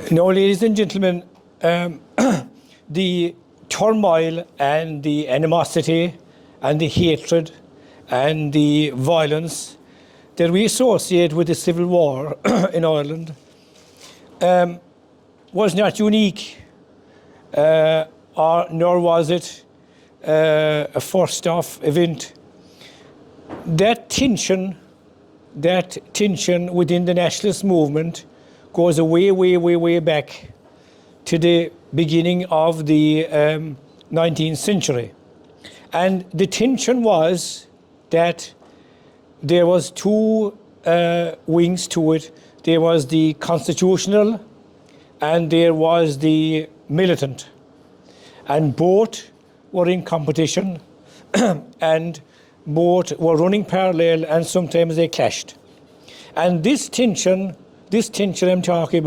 Now, ladies and gentlemen, the turmoil and the animosity and the hatred and the violence that we associate with the civil war in Ireland was not unique, nor was it a first-off event. That tension within the nationalist movement goes way back to the beginning of the 19th century. And the tension was that there was two wings to it. There was the constitutional and there was the militant. And both were in competition and both were running parallel, and sometimes they clashed. And this tension I'm talking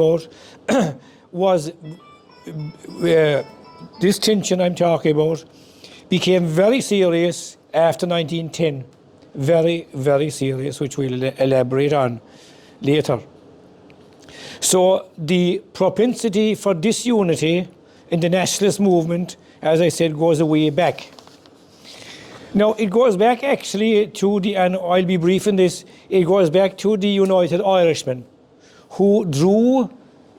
about became very serious after 1910. Very serious, which we'll elaborate on later. So the propensity for disunity in the nationalist movement, as I said, goes way back. Now, it goes back actually to and I'll be brief in this, it goes back to the United Irishmen, who drew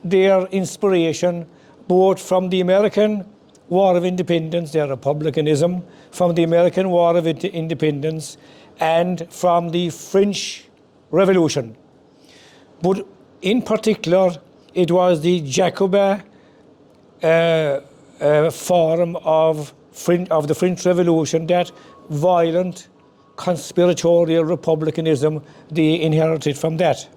their inspiration both from the American War of Independence, their republicanism, from the American War of Independence, and from the French Revolution. But in particular, it was the Jacobin form of the French Revolution, that violent, conspiratorial republicanism they inherited from that.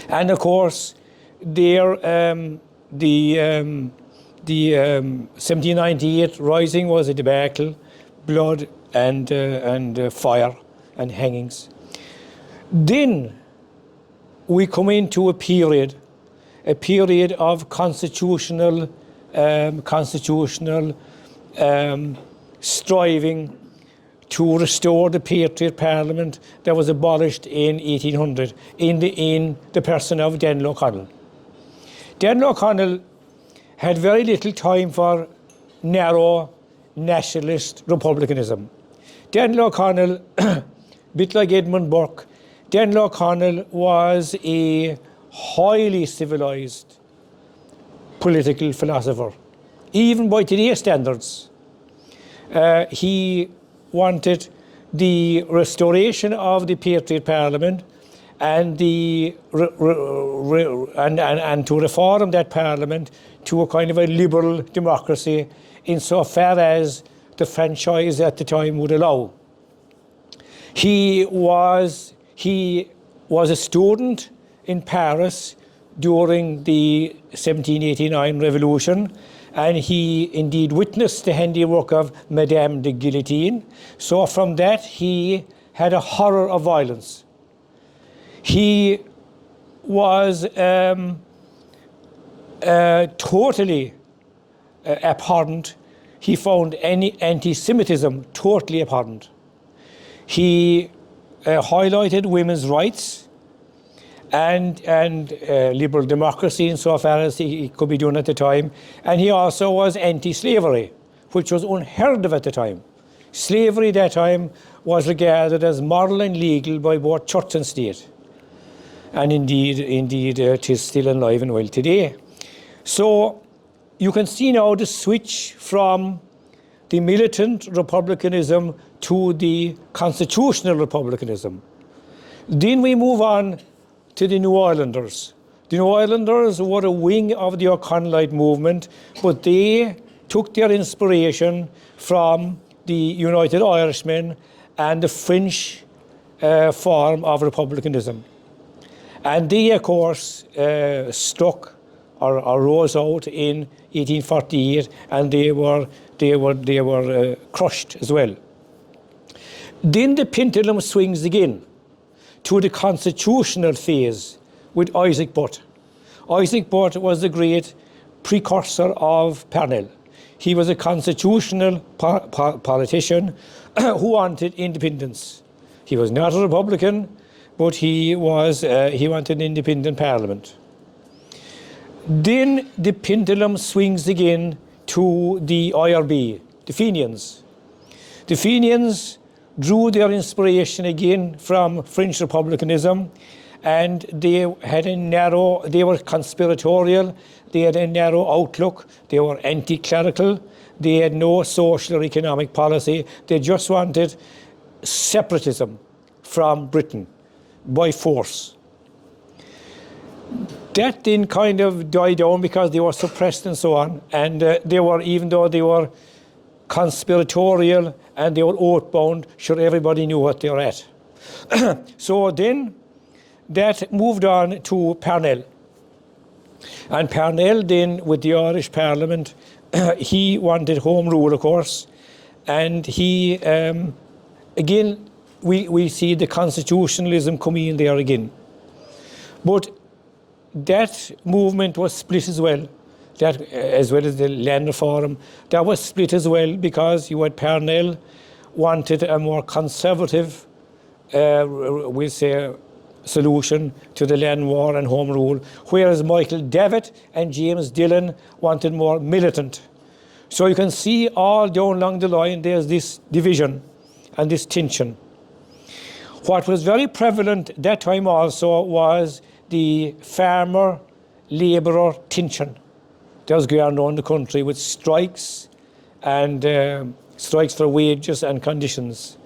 And of course, the 1798 rising was a debacle, blood and fire and hangings. Then we come into a period of constitutional striving to restore the Patriot Parliament that was abolished in 1800 in the person of Daniel O'Connell. Daniel O'Connell had very little time for narrow nationalist republicanism. Daniel O'Connell, a bit like Edmund Burke, Daniel O'Connell was a highly civilized political philosopher, even by today's standards. He wanted the restoration of the Patriot Parliament and to reform that Parliament to a kind of a liberal democracy insofar as the franchise at the time would allow. He was a student in Paris during the 1789 revolution, and he indeed witnessed the handiwork of Madame de Guillotine. So from that he had a horror of violence. He was totally abhorrent. He found any anti-Semitism totally abhorrent. He highlighted women's rights and liberal democracy insofar as it could be done at the time. And he also was anti-slavery, which was unheard of at the time. Slavery at that time was regarded as moral and legal by both church and state. And indeed, it is still alive and well today. So you can see now the switch from the militant republicanism to the constitutional republicanism. Then we move on to the New Irelanders. The New Irelanders were a wing of the O'Connellite movement, but they took their inspiration from the United Irishmen and the French form of republicanism. And they, of course, struck or rose out in 1848, and they were crushed as well. Then the pendulum swings again to the constitutional phase with Isaac Butt. Isaac Butt was the great precursor of Parnell. He was a constitutional politician who wanted independence. He was not a Republican, but he wanted an independent parliament. Then the pendulum swings again to the IRB, the Fenians. The Fenians drew their inspiration again from French republicanism, and they were conspiratorial, they had a narrow outlook, they were anti-clerical, they had no social or economic policy, they just wanted separatism from Britain by force. That then kind of died down because they were suppressed and so on, and even though they were conspiratorial and they were oath-bound, sure everybody knew what they were at. So then that moved on to Parnell. And Parnell then, with the Irish Parliament, he wanted home rule, of course, and he, again, we see the constitutionalism coming in there again. But that movement was split as well, as well as the land reform. That was split as well because you had Parnell wanted a more conservative, we'll say, solution to the land war and home rule, whereas Michael Davitt and James Dillon wanted more militant. So you can see all down along the line there's this division and this tension. What was very prevalent that time also was the farmer-labourer tension. That was going on in the country with strikes and strikes for wages and conditions.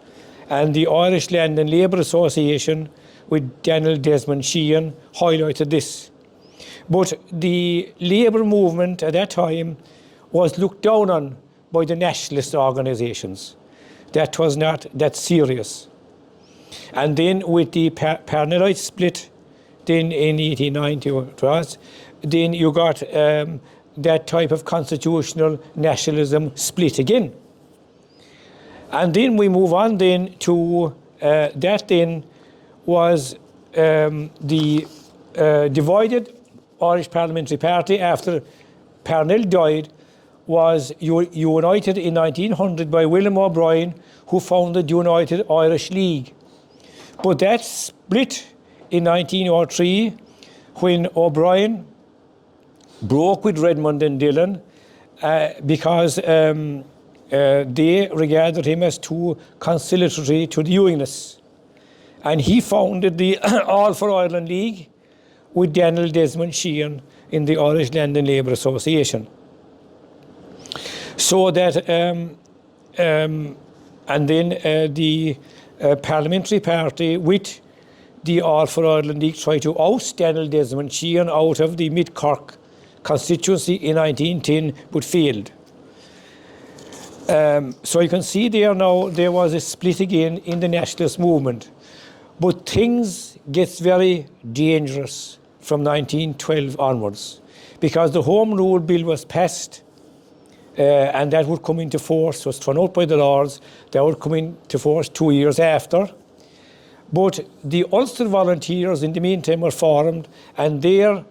And the Irish Land and Labour Association with Daniel Desmond Sheehan highlighted this. But the labour movement at that time was looked down on by the nationalist organisations. That was not that serious. And then with the Parnellite split, then in 1890 it was, then you got that type of constitutional nationalism split again. And then we move on then to that then was the divided Irish Parliamentary Party after Parnell died was united in 1900 by William O'Brien, who founded United Irish League. But that split in 1903 when O'Brien broke with Redmond and Dillon because they regarded him as too conciliatory to the Unionists. And he founded the All for Ireland League with Daniel Desmond Sheehan in the Irish Land and Labour Association. So that, and then the Parliamentary Party with the All for Ireland League tried to oust Daniel Desmond Sheehan out of the Mid-Cork constituency in 1910, but failed. So you can see there now there was a split again in the nationalist movement. But things gets very dangerous from 1912 onwards, because the Home Rule Bill was passed and that would come into force, was thrown out by the Lords, that would come into force 2 years after. But the Ulster Volunteers in the meantime were formed, and their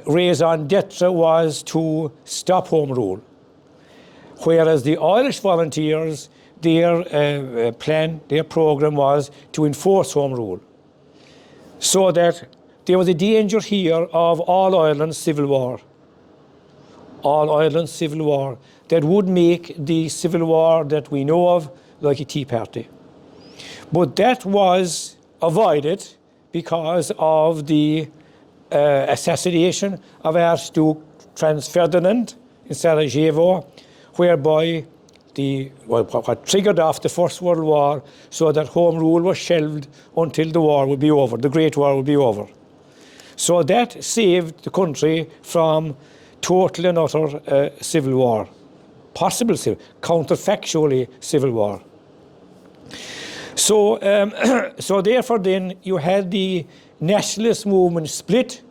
raison d'etre was to stop Home Rule. Whereas the Irish Volunteers, their plan, their programme was to enforce Home Rule. So that there was a danger here of all Ireland's civil war. All Ireland's civil war that would make the civil war that we know of like a Tea Party. But that was avoided because of the assassination of Archduke Franz Ferdinand in Sarajevo, whereby what triggered off the First World War, so that Home Rule was shelved until the war would be over, the Great War would be over. So that saved the country from total and utter civil war, possible counterfactually civil war. So, so therefore then you had the nationalist movement split,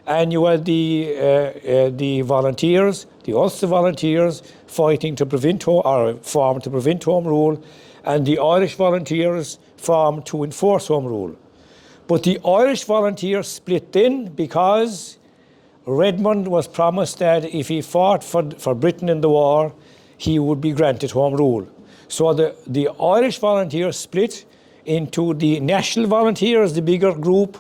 and you had the volunteers, the Ulster Volunteers, fighting to prevent formed to prevent Home Rule, and the Irish Volunteers formed to enforce Home Rule. But the Irish Volunteers split then because Redmond was promised that if he fought for Britain in the war, he would be granted Home Rule. So the Irish Volunteers split into the National Volunteers, the bigger group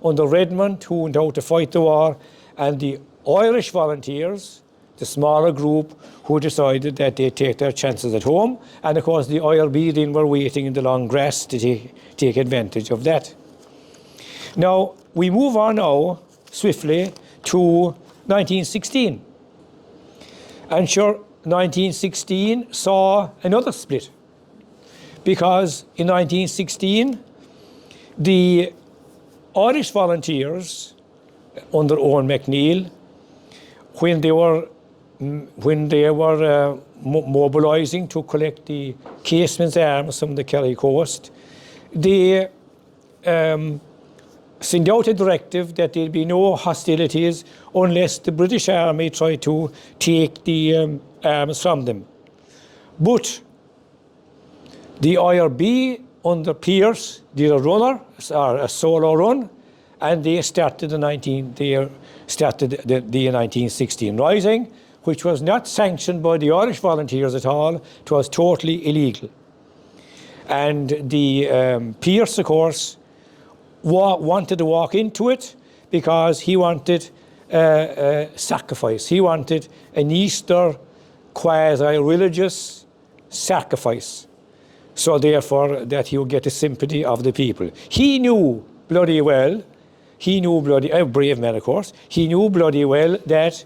under Redmond, who went out to fight the war, and the Irish volunteers, the smaller group who decided that they'd take their chances at home, and of course the IRB then were waiting in the long grass to take advantage of that. Now, we move on now swiftly to 1916. And sure, 1916 saw another split, because in 1916, the Irish volunteers under Owen MacNeill, when they were mobilising to collect the casemen's arms from the Kerry coast, they sent out a directive that there'd be no hostilities unless the British Army tried to take the arms from them. But the IRB under Pearse did a runner, or a solo run, and they started the 1916 rising, which was not sanctioned by the Irish volunteers at all. It was totally illegal. And the Pearse, of course, wanted to walk into it because he wanted sacrifice. He wanted an Easter quasi-religious sacrifice. So therefore, that he would get the sympathy of the people. He knew bloody well, brave man of course, he knew bloody well that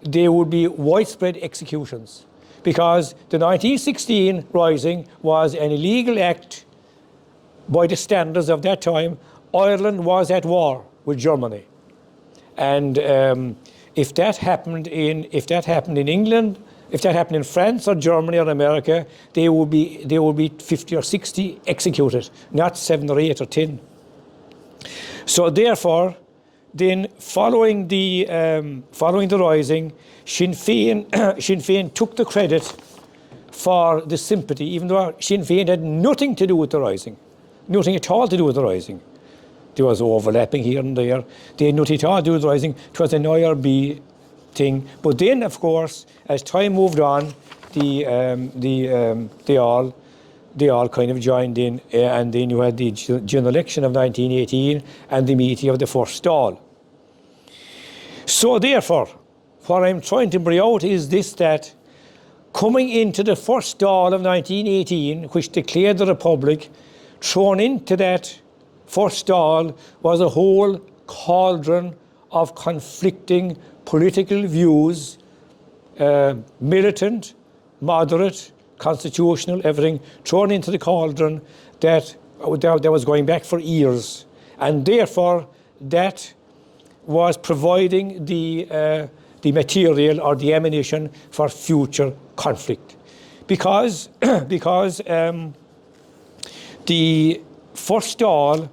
there would be widespread executions, because the 1916 rising was an illegal act by the standards of that time. Ireland was at war with Germany, and if that happened in England, if that happened in France or Germany or America, there would be 50 or 60 executed, not 7 or 8 or 10. So therefore, then following the rising, Sinn Féin took the credit for the sympathy, even though Sinn Féin had nothing to do with the rising, nothing at all to do with the rising. There was overlapping here and there. They had nothing at all to do with the rising. It was an IRB thing. But then, of course, as time moved on, they all kind of joined in, and then you had the general election of 1918 and the meeting of the first Dáil. So therefore, what I'm trying to bring out is this, that coming into the first Dáil of 1918, which declared the Republic, thrown into that first Dáil was a whole cauldron of conflicting political views, militant, moderate, constitutional, everything thrown into the cauldron that was going back for years. And therefore, that was providing the material or the ammunition for future conflict. Because the first Dáil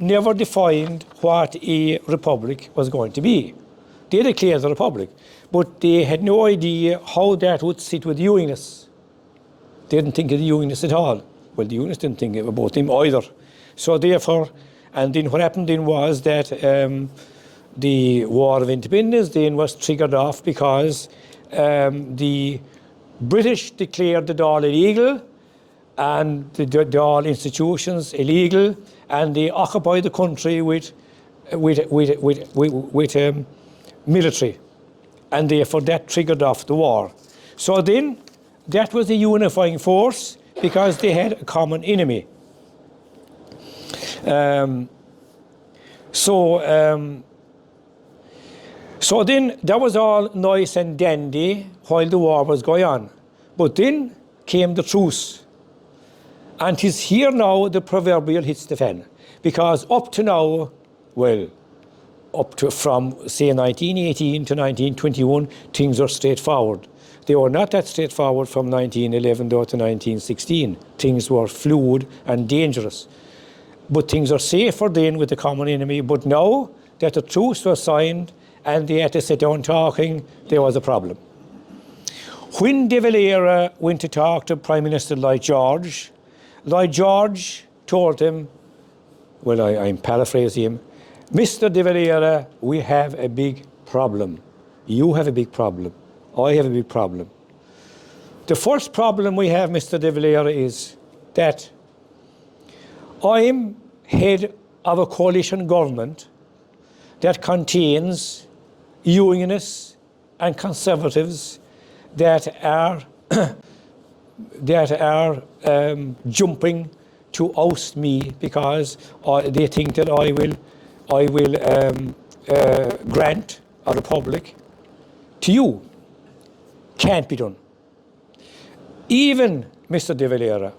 never defined what a republic was going to be. They declared the republic, but they had no idea how that would sit with the Unionists. They didn't think of the Unionists at all. Well, the Unionists didn't think about them either. So therefore, and then what happened then was that the War of Independence then was triggered off because the British declared the Dáil illegal and the Dáil institutions illegal, and they occupied the country with military, and therefore that triggered off the war. So then that was a unifying force because they had a common enemy. So then that was all nice and dandy while the war was going on. But then came the truce. And 'tis here now the proverbial hits the fan. Because up to now, well, up to from say 1918 to 1921, things are straightforward. They were not that straightforward from 1911 though to 1916. Things were fluid and dangerous. But things are safer then with the common enemy. But now that the truce was signed and they had to sit down talking, there was a problem. When De Valera went to talk to Prime Minister Lloyd George told him, well, I'm paraphrasing him, Mr. De Valera, we have a big problem. You have a big problem. I have a big problem. The first problem we have, Mr. De Valera, is that I'm head of a coalition government that contains unionists and conservatives that are jumping to oust me because they think that I will grant a republic to you. Can't be done. Even, Mr. De Valera,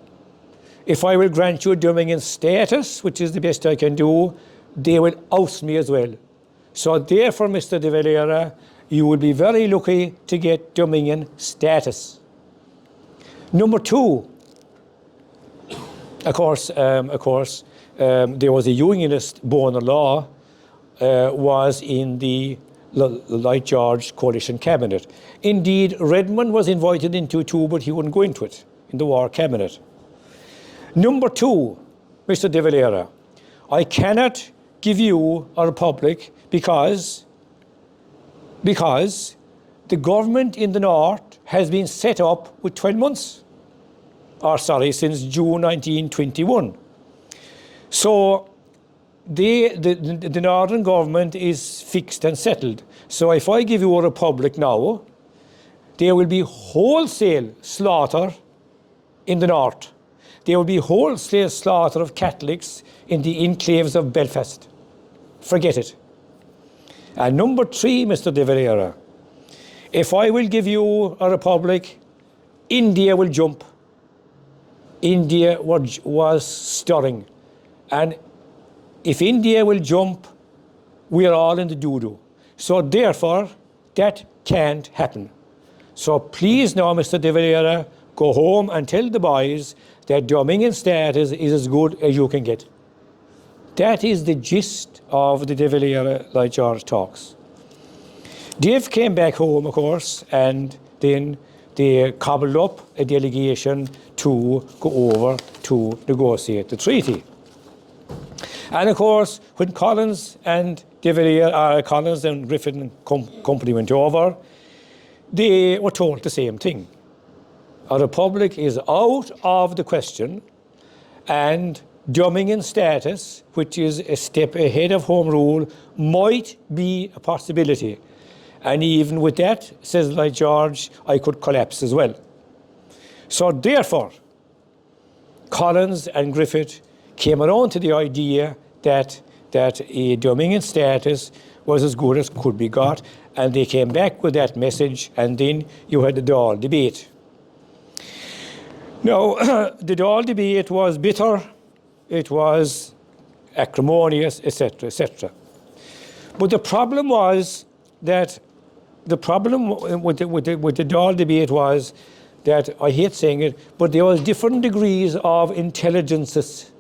if I will grant you Dominion status, which is the best I can do, they will oust me as well. So therefore, Mr. De Valera, you will be very lucky to get Dominion status. Number two, of course, there was a unionist born law was in the Lloyd George coalition cabinet. Indeed, Redmond was invited into it too, but he wouldn't go into it in the war cabinet. Number two, Mr. De Valera, I cannot give you a republic because the government in the north has been set up with 12 months, since June 1921. So the northern government is fixed and settled. So if I give you a republic now, there will be wholesale slaughter in the north. There will be wholesale slaughter of Catholics in the enclaves of Belfast. Forget it. And number three, Mr. De Valera, if I will give you a republic, India will jump. India was stirring. And if India will jump, we are all in the doo-doo. So therefore, that can't happen. So please now, Mr. De Valera, go home and tell the boys that Dominion status is as good as you can get. That is the gist of the De Valera Lloyd George talks. Dave came back home, of course, and then they cobbled up a delegation to go over to negotiate the treaty. And of course, when Collins and Collins and Griffith and company went over, they were told the same thing. A republic is out of the question, and Dominion status, which is a step ahead of Home Rule, might be a possibility. And even with that, says Lloyd George, I could collapse as well. So therefore, Collins and Griffith came around to the idea that a Dominion status was as good as could be got, and they came back with that message, and then you had the Dáil debate. Now, the Dáil debate was bitter, it was acrimonious, etc., etc. But the problem was that the problem with the Dáil debate was that, I hate saying it, but there was different degrees of intelligences.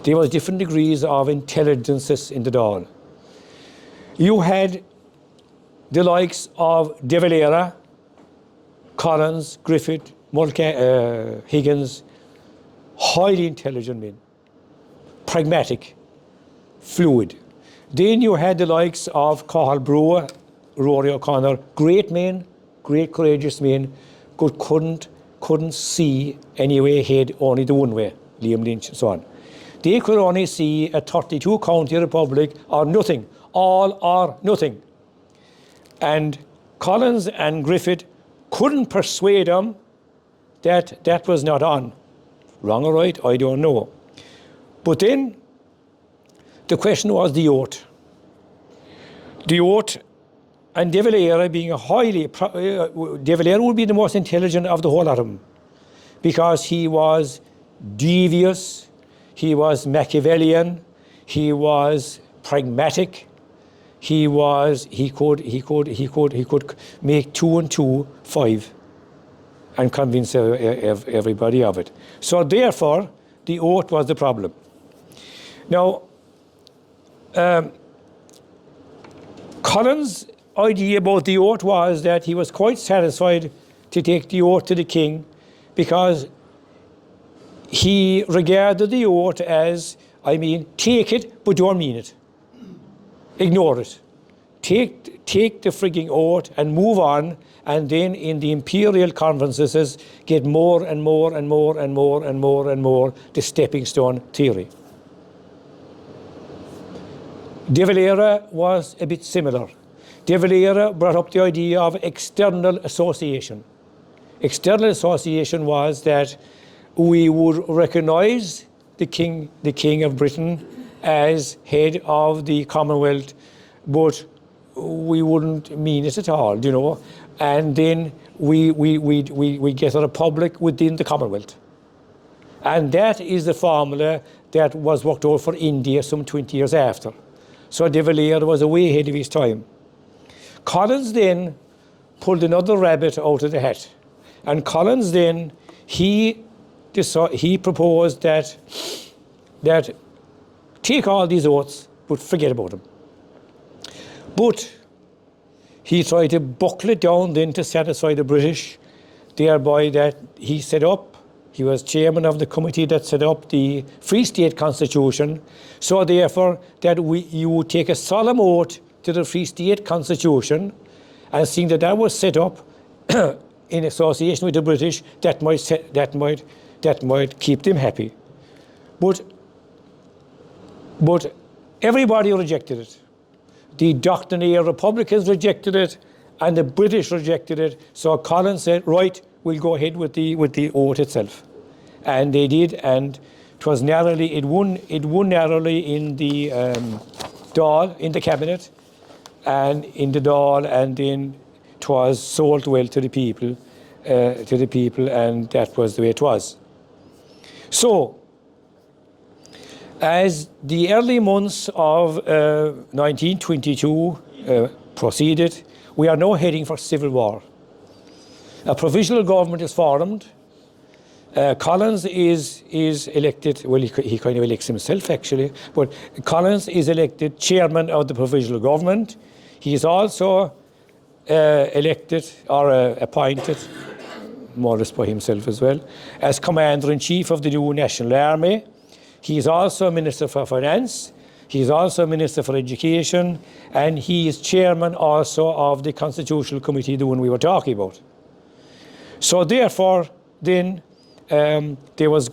There was different degrees of intelligences in the Dáil. You had the likes of De Valera, Collins, Griffith, Higgins, highly intelligent men, pragmatic, fluid. Then you had the likes of Cathal Brugha, Rory O'Connor, great men, great courageous men, but couldn't see any way ahead, only the one way, Liam Lynch and so on. They could only see a 32 county republic or nothing, all or nothing. And Collins and Griffith couldn't persuade them that that was not on. Wrong or right, I don't know. But then the question was the oath. The oath, and De Valera being De Valera would be the most intelligent of the whole lot of them, because he was devious, he was Machiavellian, he was pragmatic, he could make 2 and 2 5 and convince everybody of it. So therefore, the oath was the problem. Now, Collins' idea about the oath was that he was quite satisfied to take the oath to the king, because he regarded the oath as, take it, but don't mean it. Ignore it. Take the frigging oath and move on, and then in the imperial conferences get more and more and more and more and more and more the stepping stone theory. De Valera was a bit similar. De Valera brought up the idea of external association. External association was that we would recognise the king of Britain as head of the Commonwealth, but we wouldn't mean it at all, you know. And then we get a republic within the Commonwealth. And that is the formula that was worked out for India some 20 years after. So De Valera was way ahead of his time. Collins then pulled another rabbit out of the hat. And Collins then, he proposed that take all these oaths, but forget about them. But he tried to buckle it down then to satisfy the British, thereby that he was chairman of the committee that set up the Free State Constitution. So therefore, that you would take a solemn oath to the Free State Constitution, and seeing that was set up in association with the British, that might keep them happy. But everybody rejected it. The doctrinaire Republicans rejected it, and the British rejected it. So Collins said, right, we'll go ahead with the oath itself. And they did, and it won narrowly in the Dáil, in the cabinet, and in the Dáil, and then it was sold well to the people, and that was the way it was. So, as the early months of 1922 proceeded, we are now heading for civil war. A provisional government is formed. Collins is elected, well, he kind of elects himself actually, but Collins is elected chairman of the provisional government. He is also elected or appointed, more or less by himself as well, as commander-in-chief of the new National Army. He is also a Minister for Finance. He is also a Minister for Education, and he is chairman also of the Constitutional Committee, the one we were talking about. So therefore, then, there was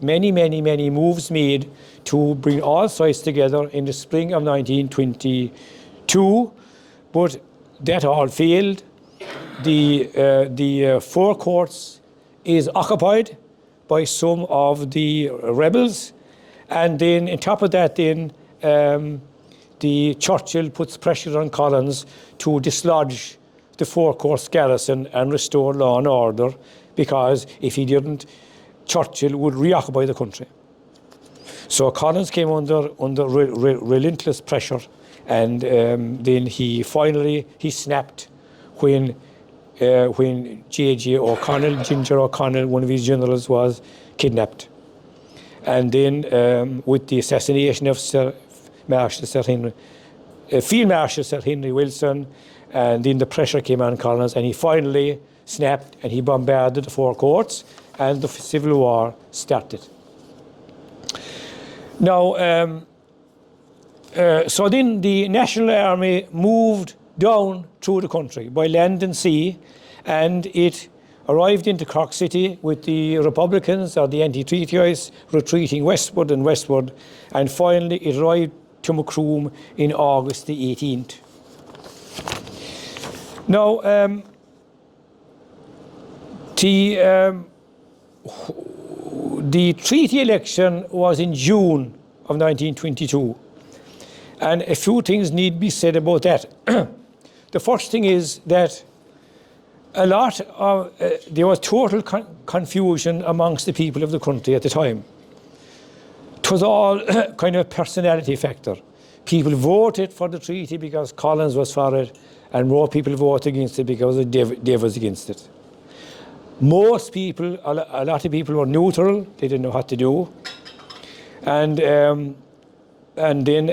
many moves made to bring all sides together in the spring of 1922, but that all failed. The four courts is occupied by some of the rebels, and then on top of that, then the Churchill puts pressure on Collins to dislodge the four courts garrison and restore law and order, because if he didn't, Churchill would reoccupy the country. So Collins came under relentless pressure, and then he snapped when J.J. O'Connell, Ginger O'Connell, one of his generals, was kidnapped. And then with the assassination of Field Marshal Sir Henry Wilson, and then the pressure came on Collins, and he finally snapped, and he bombarded the four courts, and the civil war started. Now, so then the National Army moved down through the country by land and sea, and it arrived into Cork City with the Republicans or the anti-treatyites retreating westward, and finally it arrived to Macroom in August the 18th. Now, the treaty election was in June of 1922, and a few things need be said about that. The first thing is that there was total confusion amongst the people of the country at the time. It was all kind of a personality factor. People voted for the treaty because Collins was for it, and more people voted against it because Dev was against it. Most people, a lot of people were neutral. They didn't know what to do. And then,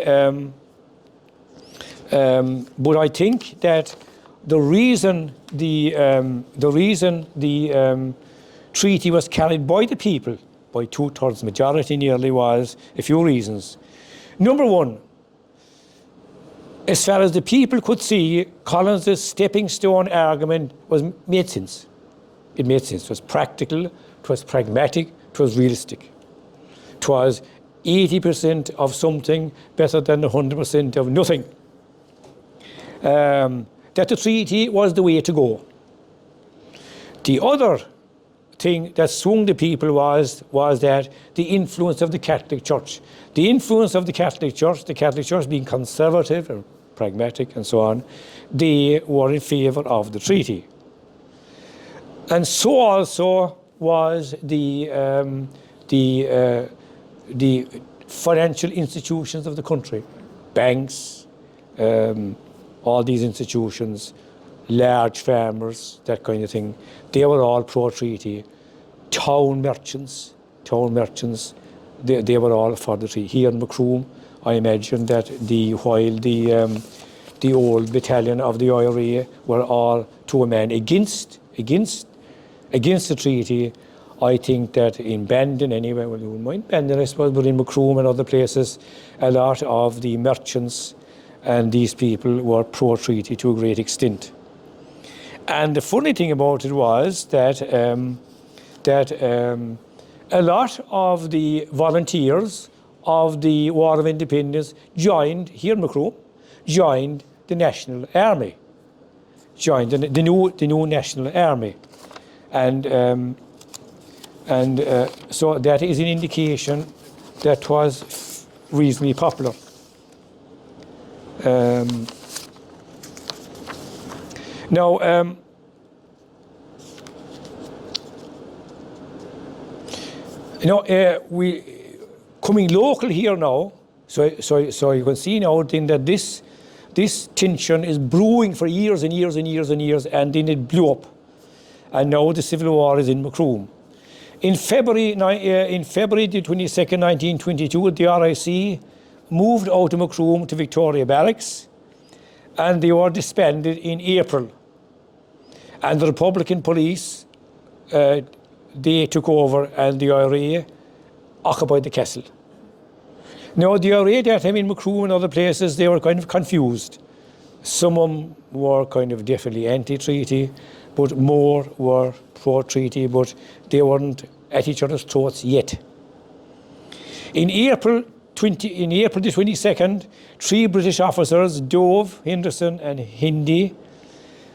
but I think that the reason the treaty was carried by the people, by 2/3 majority nearly, was a few reasons. Number one, as far as the people could see, Collins' stepping stone argument made sense. It made sense. It was practical, it was pragmatic, it was realistic. It was 80% of something better than 100% of nothing. that the treaty was the way to go. The other thing that swung the people was that the influence of the Catholic Church. The influence of the Catholic Church being conservative and pragmatic and so on, they were in favour of the treaty. And so also was the financial institutions of the country, banks, all these institutions, large farmers, that kind of thing. They were all pro-treaty. Town merchants, they were all for the treaty. Here in Macroom, I imagine that while the old battalion of the IRA were all to a man against the treaty, I think that in Bandon anyway, well, you wouldn't mind Bandon I suppose, but in Macroom and other places, a lot of the merchants and these people were pro-treaty to a great extent. And the funny thing about it was that a lot of the volunteers of the War of Independence joined, here in Macroom, joined the National Army, joined the new National Army. And so that is an indication that was reasonably popular. Now, we coming local here now, so you can see now then that this tension is brewing for years and years and years and years, and then it blew up, and now the civil war is in Macroom. In February the 22nd, 1922, the RIC moved out of Macroom to Victoria Barracks, and they were disbanded in April. And the Republican police, they took over, and the IRA occupied the castle. Now, the IRA that time in Macroom and other places, they were kind of confused. Some of them were kind of definitely anti-treaty, but more were pro-treaty, but they weren't at each other's throats yet. In April the 22nd, 3 British officers, Dove, Henderson and Hindy,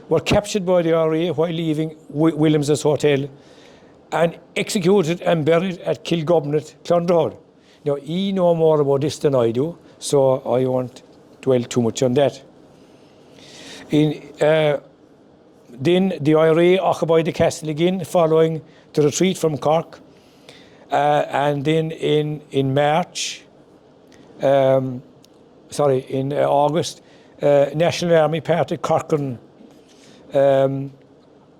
were captured by the IRA while leaving Williams's Hotel and executed and buried at Kilgobnet, Clondalkin. Now, you know more about this than I do, so I won't dwell too much on that. Then the IRA occupied the castle again following the retreat from Cork. And then in August, National Army Party Corcoran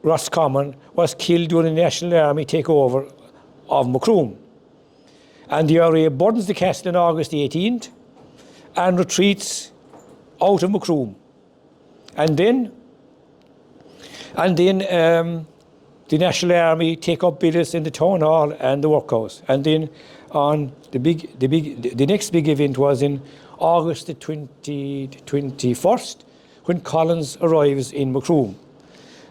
Roscommon was killed during the National Army takeover of Macroom. And the IRA burdens the castle on August the 18th and retreats out of Macroom. And then the National Army take up billets in the town hall and the workhouse. And then on the next big event was in August the 21st, when Collins arrives in Macroom.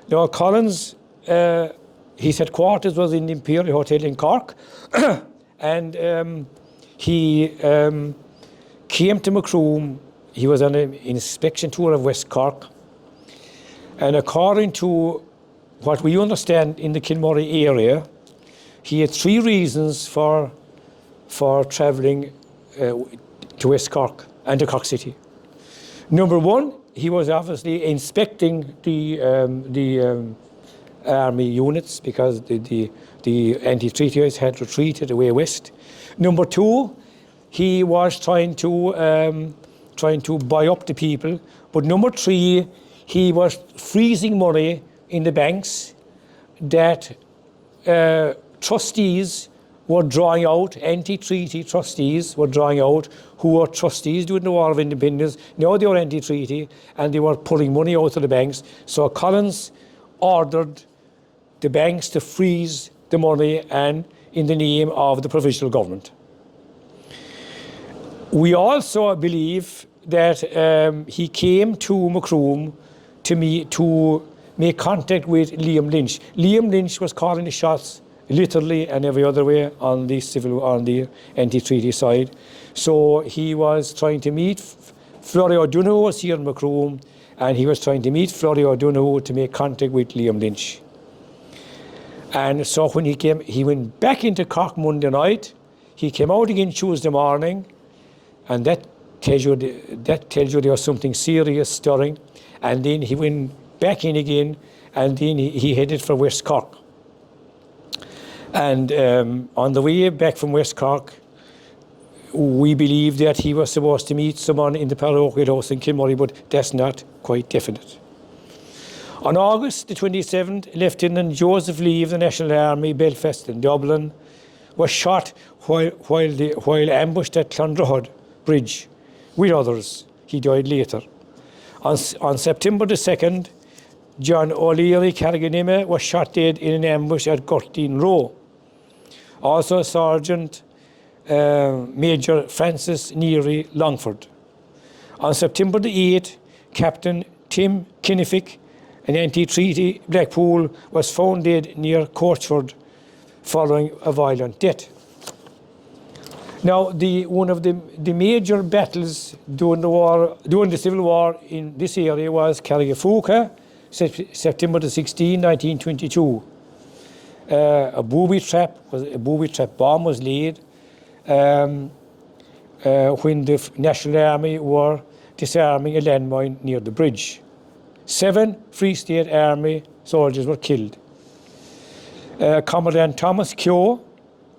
Now, Collins, his headquarters was in the Imperial Hotel in Cork, and he came to Macroom. He was on an inspection tour of West Cork, and according to what we understand in the Kilmurray area, he had 3 reasons for travelling to West Cork and to Cork City. Number 1, he was obviously inspecting the army units because the anti-treatyers had retreated away west. Number 2, he was trying to buy up the people. But number 3, he was freezing money in the banks that trustees were drawing out, anti-treaty trustees were drawing out, who were trustees during the War of Independence. Now they were anti-treaty, and they were pulling money out of the banks. So Collins ordered the banks to freeze the money, and in the name of the provisional government. We also believe that he came to Macroom to make contact with Liam Lynch. Liam Lynch was calling the shots literally and every other way on the anti-treaty side. So he was trying to meet Florrie O'Donoghue was here in Macroom, and he was trying to meet Florrie O'Donoghue to make contact with Liam Lynch. And so when he went back into Cork Monday night. He came out again Tuesday morning, and that tells you there was something serious stirring. And then he went back in again, and then he headed for West Cork. And on the way back from West Cork, we believe that he was supposed to meet someone in the parochial house in Kilmurray, but that's not quite definite. On August the 27th, Lieutenant Joseph Lee of the National Army, Belfast and Dublin, was shot while ambushed at Clondrahod Bridge with others. He died later. On September the 2nd, John O'Leary Carriganima was shot dead in an ambush at Gurteen Row. Also Sergeant Major Francis Neary Longford. On September the 8th, Captain Tim Kinnifick, an anti-treaty Blackpool, was found dead near Coachford following a violent death. Now, one of the major battles during the Civil War in this area was Carrigafuca, September the 16th, 1922. A booby trap bomb was laid when the National Army were disarming a landmine near the bridge. 7 Free State Army soldiers were killed. Commandant Thomas Keogh,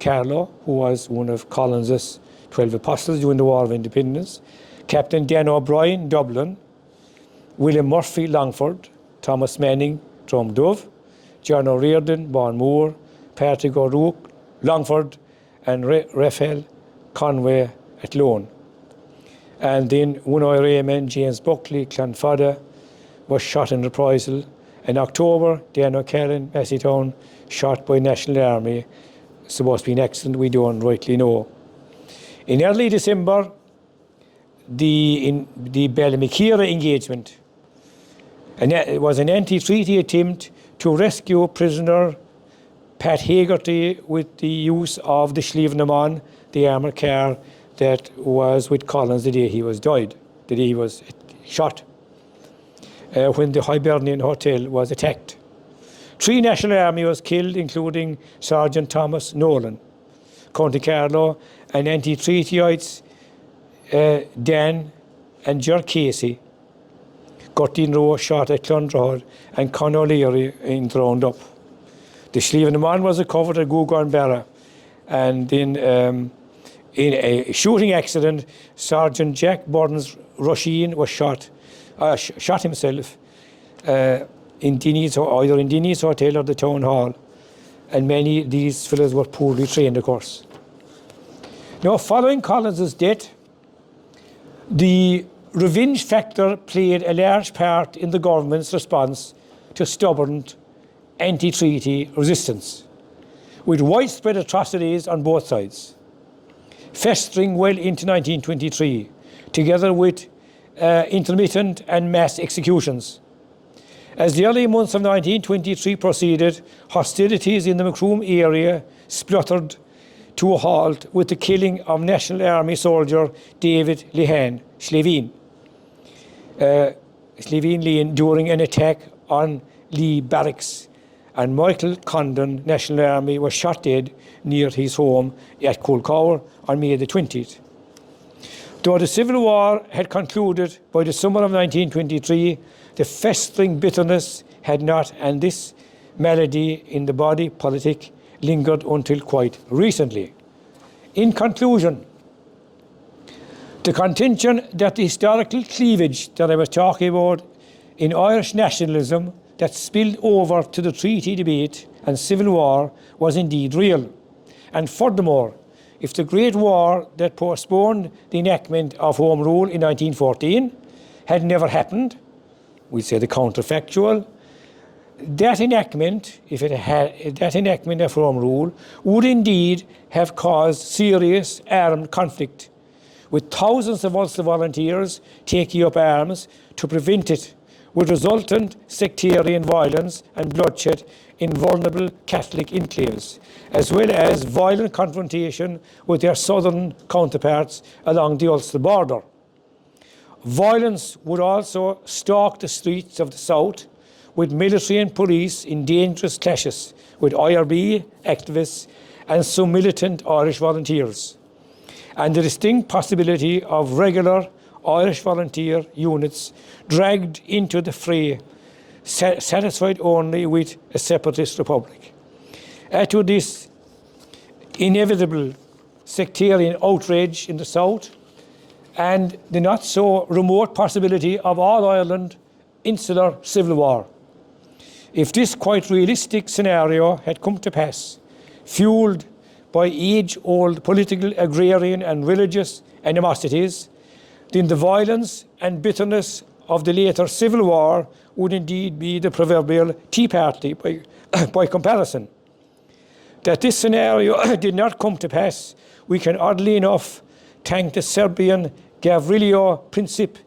Carlow, who was one of Collins's 12 apostles during the War of Independence, Captain Dan O'Brien, Dublin, William Murphy, Longford, Thomas Manning, Drumdove, John O'Riordan, Bournemore, Patrick O'Rourke, Longford, and Raphael Conway at Lone. And then One-Eye Raymond, James Buckley, Clonfada, was shot in reprisal. In October, Dan O'Callaghan, Masseytown, shot by National Army. Supposed to be an accident, we don't rightly know. In early December, the Ballymakeera engagement, and it was an anti-treaty attempt to rescue prisoner Pat Hagerty with the use of the Slievenamon, the armoured car that was with Collins the day he was shot, when the Hibernian Hotel was attacked. 3 National Army was killed, including Sergeant Thomas Nolan, County Carlow, and anti-treatyites Dan and Ger Casey. Gurteen Row shot at Clondrahod, and Con O'Leary in drowned up. The Slievenamon was recovered at Gugan Barra, and then in a shooting accident, Sergeant Jack Burns Rusheen was shot himself either in Dinny's Hotel or the Town Hall, and many of these fellows were poorly trained, of course. Now, following Collins's death, the revenge factor played a large part in the government's response to stubborn anti-treaty resistance, with widespread atrocities on both sides, festering well into 1923, together with intermittent and mass executions. As the early months of 1923 proceeded, hostilities in the Macroom area spluttered to a halt with the killing of National Army soldier David Lehan, Slevin Lane, during an attack on Lee Barracks, and Michael Condon, National Army, was shot dead near his home at Coolcower on May the 20th. Though the Civil War had concluded by the summer of 1923, the festering bitterness had not, and this malady in the body politic lingered until quite recently. In conclusion, the contention that the historical cleavage that I was talking about in Irish nationalism that spilled over to the treaty debate and civil war was indeed real. And furthermore, if the Great War that postponed the enactment of Home Rule in 1914 had never happened, we'd say the counterfactual, that enactment, that enactment of Home Rule, would indeed have caused serious armed conflict, with thousands of Ulster volunteers taking up arms to prevent it, with resultant sectarian violence and bloodshed in vulnerable Catholic enclaves, as well as violent confrontation with their southern counterparts along the Ulster border. Violence would also stalk the streets of the South, with military and police in dangerous clashes with IRB activists and some militant Irish volunteers, and the distinct possibility of regular Irish volunteer units dragged into the fray, satisfied only with a separatist republic. Add to this inevitable sectarian outrage in the South, and the not so remote possibility of all Ireland insular civil war. If this quite realistic scenario had come to pass, fueled by age-old political, agrarian and religious animosities, then the violence and bitterness of the later civil war would indeed be the proverbial Tea Party by comparison. That this scenario did not come to pass, we can oddly enough thank the Serbian Gavrilo Princip,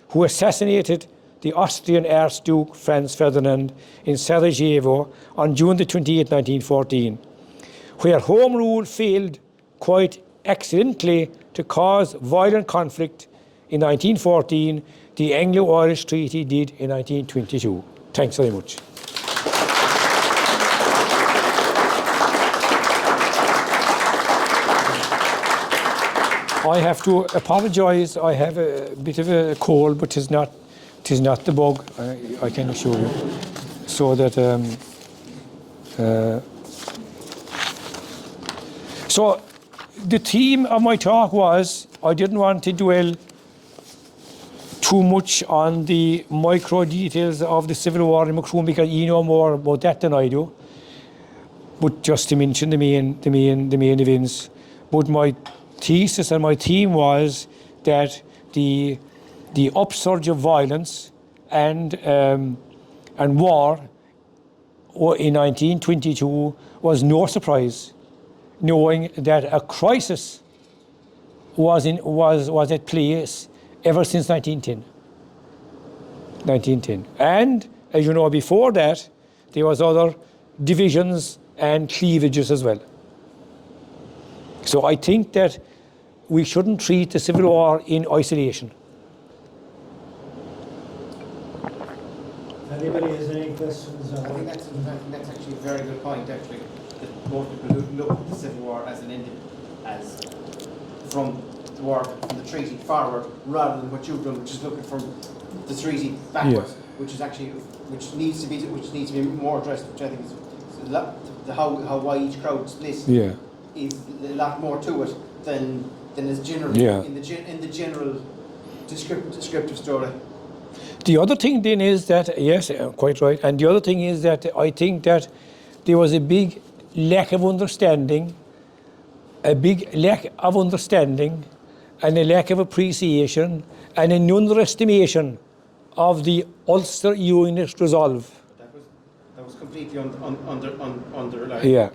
who assassinated the Austrian Archduke Franz Ferdinand in Sarajevo on June the 28th, 1914, where Home Rule failed quite accidentally to cause violent conflict in 1914. The Anglo-Irish Treaty did in 1922. Thanks very much. I have to apologise. I have a bit of a cold, but tis not the bug. I can assure you. So that so the theme of my talk was, I didn't want to dwell too much on the micro details of the civil war in Macroom, because you know more about that than I do. But just to mention the main events. But my thesis and my theme was that the upsurge of violence and war in 1922 was no surprise, knowing that a crisis was at place ever since 1910. And as you know, before that there was other divisions and cleavages as well. So I think that we shouldn't treat the civil war in isolation. Anybody has any questions? I think that's actually a very good point, actually, that most people look at the Civil War as from the war, from the treaty forward, rather than what you've done, which is looking from the treaty backwards, Yes. which needs to be more addressed, which I think is a lot, how each crowd split is a lot more to it than is generally in the general descriptive story. The other thing then is that, yes, quite right, and the other thing is that I think that there was a big lack of understanding, and a lack of appreciation and an underestimation of the Ulster Unionist resolve. That was completely underlined. Yeah.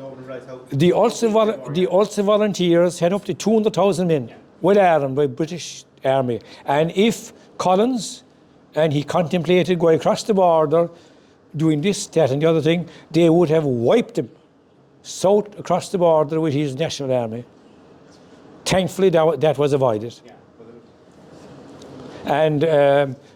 The Ulster Volunteers had up to 200,000 men, well armed by British Army, and if Collins and he contemplated going across the border, doing this, that and the other thing, they would have wiped him south across the border with his National Army. Thankfully that was avoided. Yeah. And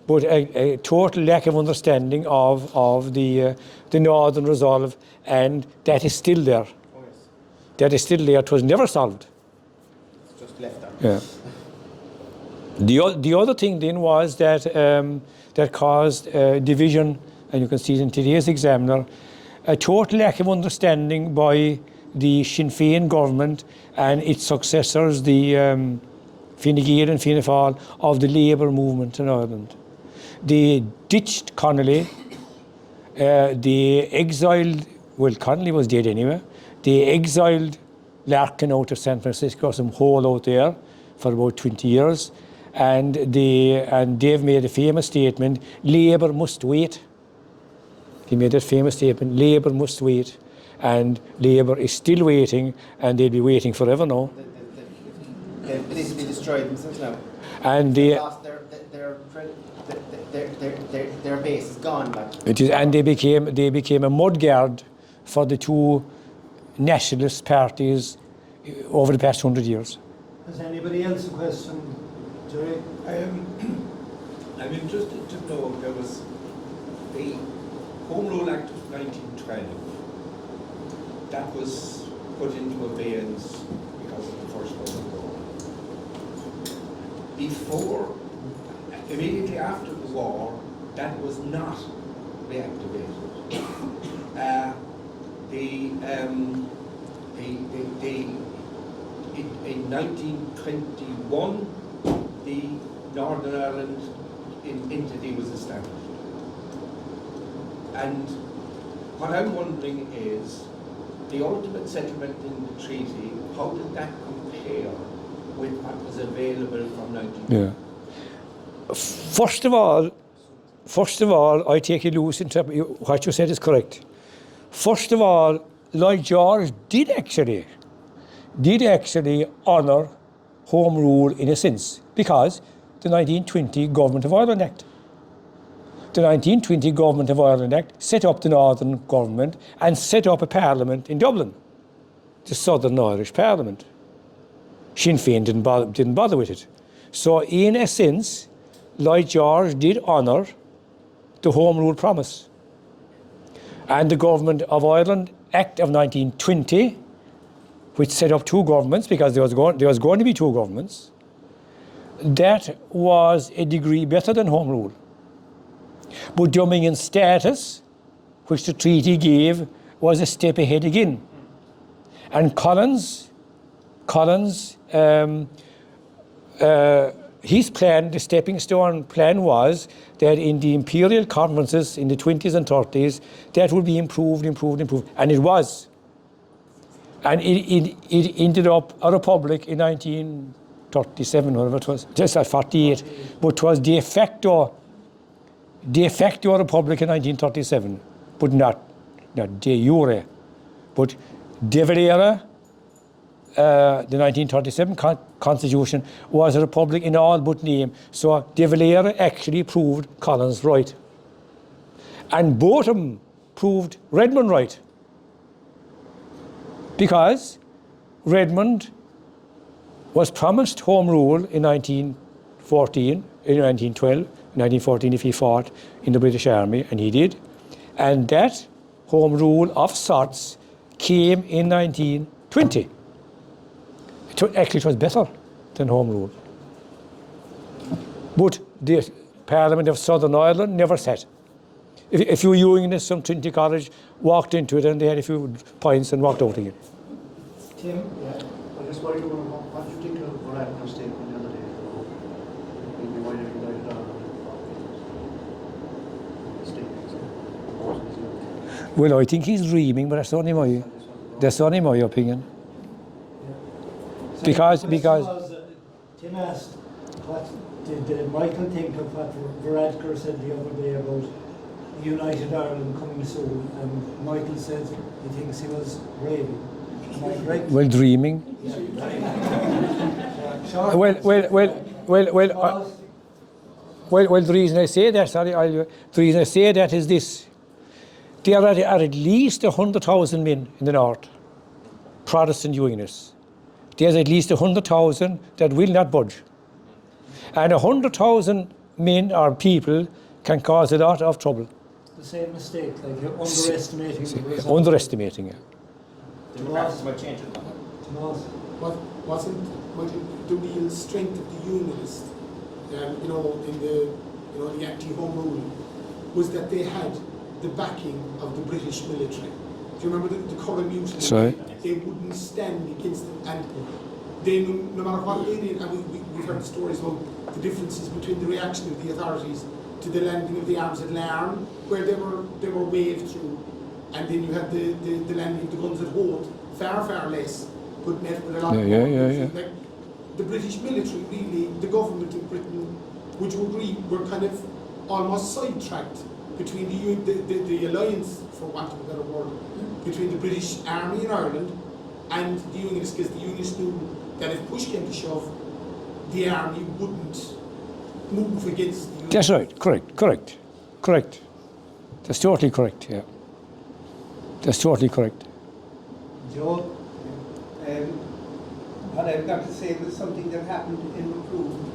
but a total lack of understanding of the Northern Resolve, and that is still there. Oh, yes. That is still there. It was never solved. It's just left there. Yeah. The other thing then was that that caused division, and you can see it in today's Examiner, a total lack of understanding by the Sinn Féin government and its successors, the Fine Gael and Fianna Fáil, of the Labour movement in Ireland. They ditched Connolly, they exiled, well, Connolly was dead anyway, they exiled Larkin out of San Francisco, some hole out there, for about 20 years, and they've made a famous statement, Labour must wait. He made that famous statement, Labour must wait, and Labour is still waiting, and they'll be waiting forever now. They've basically destroyed themselves now. And they lost their base is gone. Like. It is, and they became a mudguard for the two nationalist parties over the past 100 years. Has anybody else a question? Jerry? I'm interested to know, there was the Home Rule Act of 1912 that was put into abeyance because of the First World War. Immediately after the war, that was not reactivated. In 1921, the Northern Ireland entity was established. And what I'm wondering is, the ultimate settlement in the treaty, how did that compare with what was available from 19... Yeah. First of all, I take a loose interpretation. What you said is correct. First of all, Lloyd George did actually honour Home Rule in a sense, because the 1920 Government of Ireland Act. The 1920 Government of Ireland Act set up the Northern Government and set up a parliament in Dublin, the Southern Irish Parliament. Sinn Féin didn't bother with it. So in a sense, Lloyd George did honour the Home Rule promise. And the Government of Ireland Act of 1920, which set up two governments, because there was going to be two governments, that was a degree better than Home Rule. But Dominion status, which the treaty gave, was a step ahead again. And Collins, his plan, the stepping stone plan, was that in the imperial conferences in the 20s and 30s, that would be improved, and it was. And it ended up a republic in 1937, whatever it was, just at 48, but it was de facto republic in 1937, but not de jure, but de valere. The 1937 Constitution was a republic in all but name. So de valere actually proved Collins right. And both of them proved Redmond right. Because Redmond was promised Home Rule in 1914, in 1912, in 1914 if he fought in the British Army, and he did. And that Home Rule of sorts came in 1920. Actually, it was better than Home Rule. But the Parliament of Southern Ireland never sat. If you were Unionists from Trinity College, walked into it and they had a few pints and walked out again. Tim? Yeah. I just wondered what do you think of Varadkar's statement the other day? Maybe why did you write it down? Well, I think he's dreaming, but that's only my opinion. Because Tim asked, what did Michael think of what Varadkar said the other day about United Ireland coming soon? And Michael said he thinks he was raving. Am I correct? Well, dreaming. Yeah. Well, the reason I say that, the reason I say that is this. There are at least 100,000 men in the north, Protestant Unionists. There's at least 100,000 that will not budge. And 100,000 men or people can cause a lot of trouble. The same mistake, like you're underestimating the result. Underestimating it. Democrats might change it. Wasn't the real strength of the Unionists, in the anti-home rule, was that they had the backing of the British military. Do you remember the Curragh Mutiny? Sorry. They wouldn't stand against them, and they, no matter what they did, and we've heard the stories about the differences between the reaction of the authorities to the landing of the arms at Larne, where they were waved through, and then you had the landing of the guns at Holt, far less, but met with a lot of like the British military, really, the government of Britain, would you agree, were kind of almost sidetracked between the alliance, for want of a better word, between the British Army in Ireland and the Unionists, because the Unionists knew that if push came to shove, the Army wouldn't move against the Unionists. That's right, correct. That's totally correct, yeah. That's totally correct. Joe? What I've got to say was something that happened in Macroom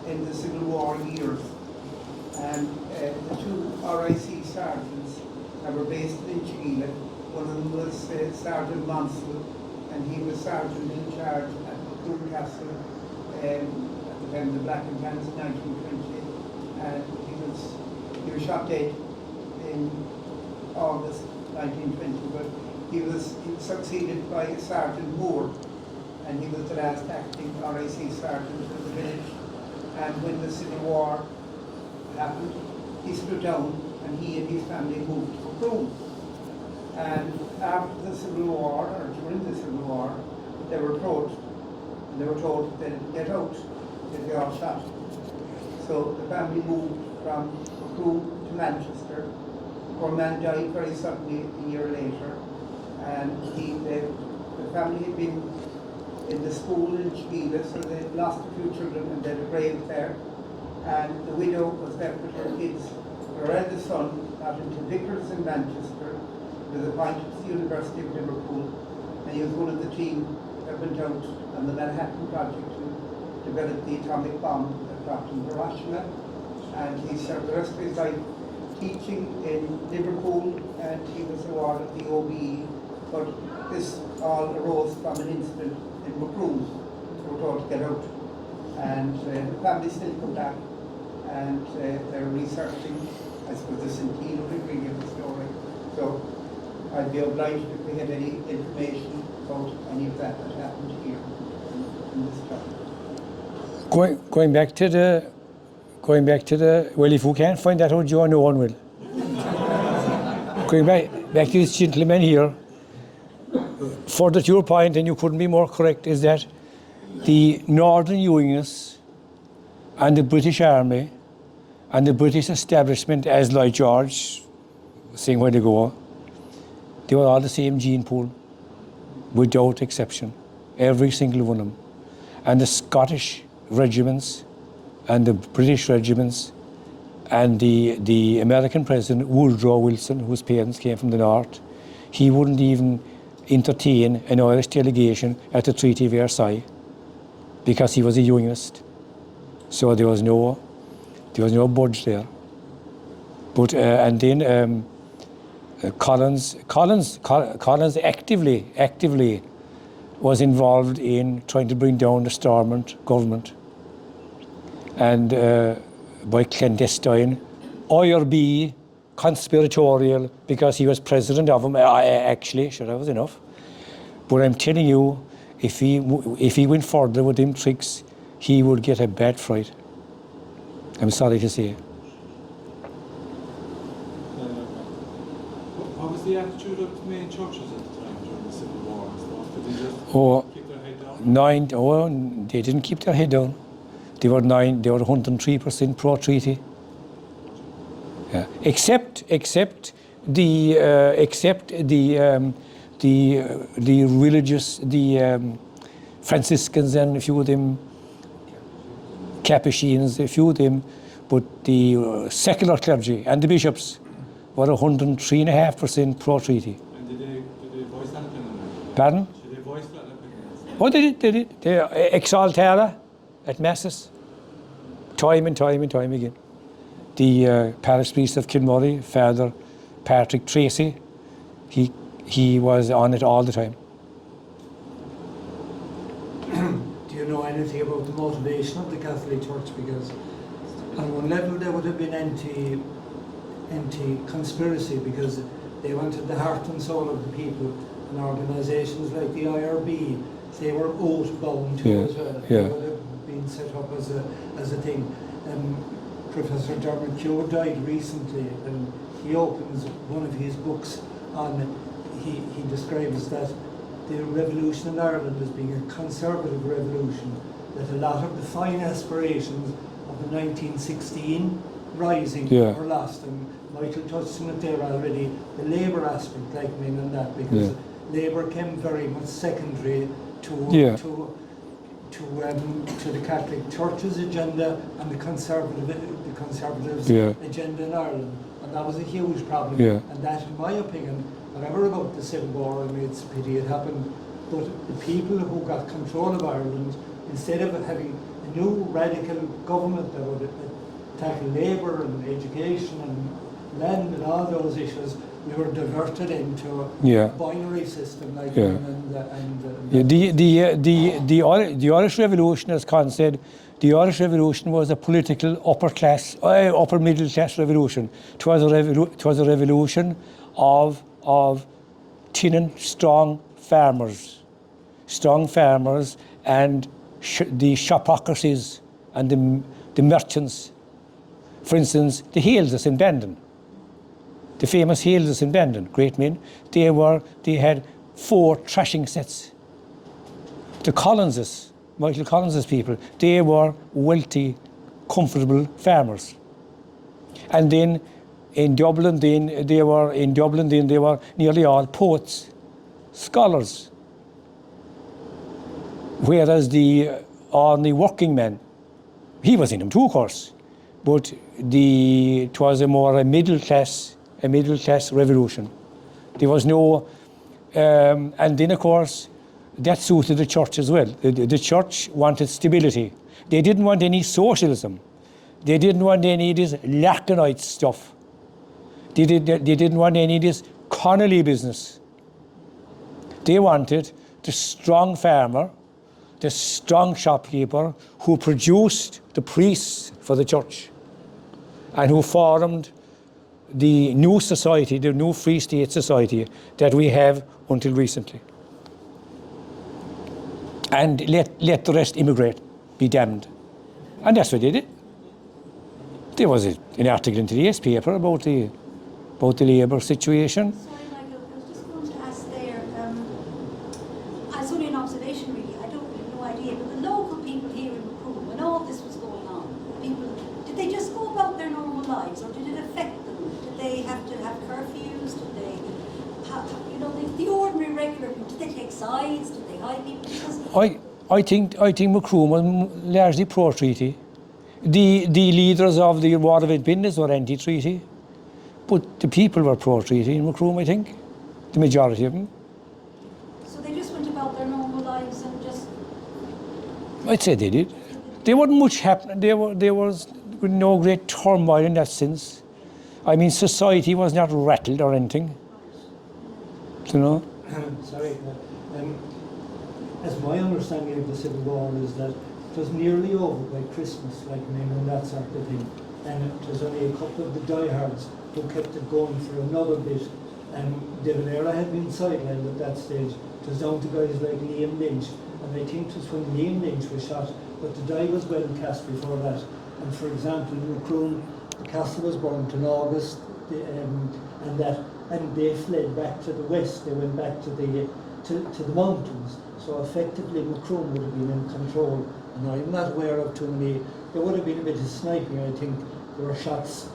in the Civil War years. And the two RIC sergeants that were based in Chile, one of them was Sergeant Monsell, and he was sergeant in charge at Macroom Castle at the time of the Black and Tans in 1920, and he was shot dead in August 1920, but he was succeeded by Sergeant Moore, and he was the last acting RIC sergeant of the village. And when the Civil War happened, he stood down and he and his family moved to Macroom. And after the Civil War, or during the Civil War, they were approached and they were told that they'd get out, they'd be all shot. So the family moved from Macroom to Manchester. Poor man died very suddenly a year later, and the family had been in the school in Chile, so they lost a few children and they had a grave there. And the widow was left with her kids. Her eldest son got into Vickers in Manchester, was appointed to the University of Liverpool, and he was one of the team that went out on the Manhattan Project to develop the atomic bomb that dropped in Hiroshima. And he served the rest of his life teaching in Liverpool, and he was awarded the OBE. But this all arose from an incident in Macroom. They were told to get out. And the family still come back, and they're researching, I suppose, the centennial degree of the story. So I'd be obliged if we had any information about any of that that happened here in this town. Going back to the, well, if we can't find that out, Joe, no one will. Going back to this gentleman here, further to your point, and you couldn't be more correct, is that the Northern Unionists and the British Army and the British establishment, as Lloyd George was saying where they go, they were all the same gene pool, without exception, every single one of them. And the Scottish regiments and the British regiments and the American president, Woodrow Wilson, whose parents came from the North, he wouldn't even entertain an Irish delegation at the Treaty of Versailles because he was a Unionist. So there was no budge there. But and then Collins actively was involved in trying to bring down the Stormont government, and by clandestine, IRB, conspiratorial, because he was president of them. Actually, sure, that was enough. But I'm telling you, if he went further with them tricks, he would get a bad fright. I'm sorry to say. What was the attitude of the main churches at the time during the Civil War and stuff? Did they just keep their head down? They didn't keep their head down. They were 103% pro-treaty. Yeah. Except the religious, the Franciscans and a few of them, Capuchins, a few of them, but the secular clergy and the bishops were 103.5% pro-treaty. And did they voice that opinion? Pardon? Did they voice that opinion? Oh, they did. They exaltara at masses, time and time again. The parish priest of Kilmurray, Father Patrick Tracy, he was on it all the time. Do you know anything about the motivation of the Catholic Church? Because on one level they would have been anti-conspiracy because they wanted the heart and soul of the people, and organisations like the IRB, they were oath-bound to as well. They would have been set up as a thing. Professor Dermot Keogh died recently, and he opens one of his books on, he describes that the revolution in Ireland as being a conservative revolution, that a lot of the fine aspirations of the 1916 rising were lost. And Michael touched on it there already, the Labour aspect, like me on that, because Labour came very much secondary to the Catholic Church's agenda and the Conservatives' agenda in Ireland, and that was a huge problem. And that, in my opinion, whatever about the Civil War, I mean, it's a pity it happened, but the people who got control of Ireland, instead of having a new radical government tackle labour and education and land and all those issues, we were diverted into a binary system like the Irish Revolution, as Con said, the Irish Revolution was a political upper middle class revolution. It was a revolution of tenant strong farmers and the shopocracies and the merchants. For instance, the Halses in Bandon, the famous Halses in Bandon, great men, they had 4 thrashing sets. The Collinses, Michael Collins's people, they were wealthy, comfortable farmers. And then in Dublin, they were nearly all poets, scholars. Whereas the working man, he was in them too, of course, but it was a middle class revolution. There was no, and then of course, that suited the church as well. The church wanted stability. They didn't want any socialism. They didn't want any of this Lacanite stuff. They didn't want any of this Connolly business. They wanted the strong farmer, the strong shopkeeper who produced the priests for the church and who formed the new society, the new Free State society that we have until recently. And let the rest immigrate, be damned. And that's what they did. There was an article in today's paper about the labour situation. Sorry, Michael, I was just going to ask there, it's only an observation really, I don't have no idea, but the local people here in Macroom, when all this was going on, did they just go about their normal lives, or did it affect them? Did they have to have curfews? Did they have, the ordinary regular people, did they take sides? Did they hide people? Because I think Macroom was largely pro-treaty. The leaders of the War of Independence were anti-treaty, but the people were pro-treaty in Macroom, I think, the majority of them. So they just went about their normal lives and just... I'd say they did. There wasn't much happening. There was no great turmoil in that sense. I mean, society was not rattled or anything. Sorry. As my understanding of the Civil War is that it was nearly over by Christmas, and that sort of thing. And it was only a couple of the diehards who kept it going for another bit. And David Era had been sidelined at that stage. It was down to guys like Liam Lynch. And I think it was when Liam Lynch was shot, but the die was well cast before that. And for example, in Macroom, the castle was burnt in August, and they fled back to the west. They went back to the mountains. So effectively, Macroom would have been in control. And I'm not aware of too many. There would have been a bit of sniping. I think there were shots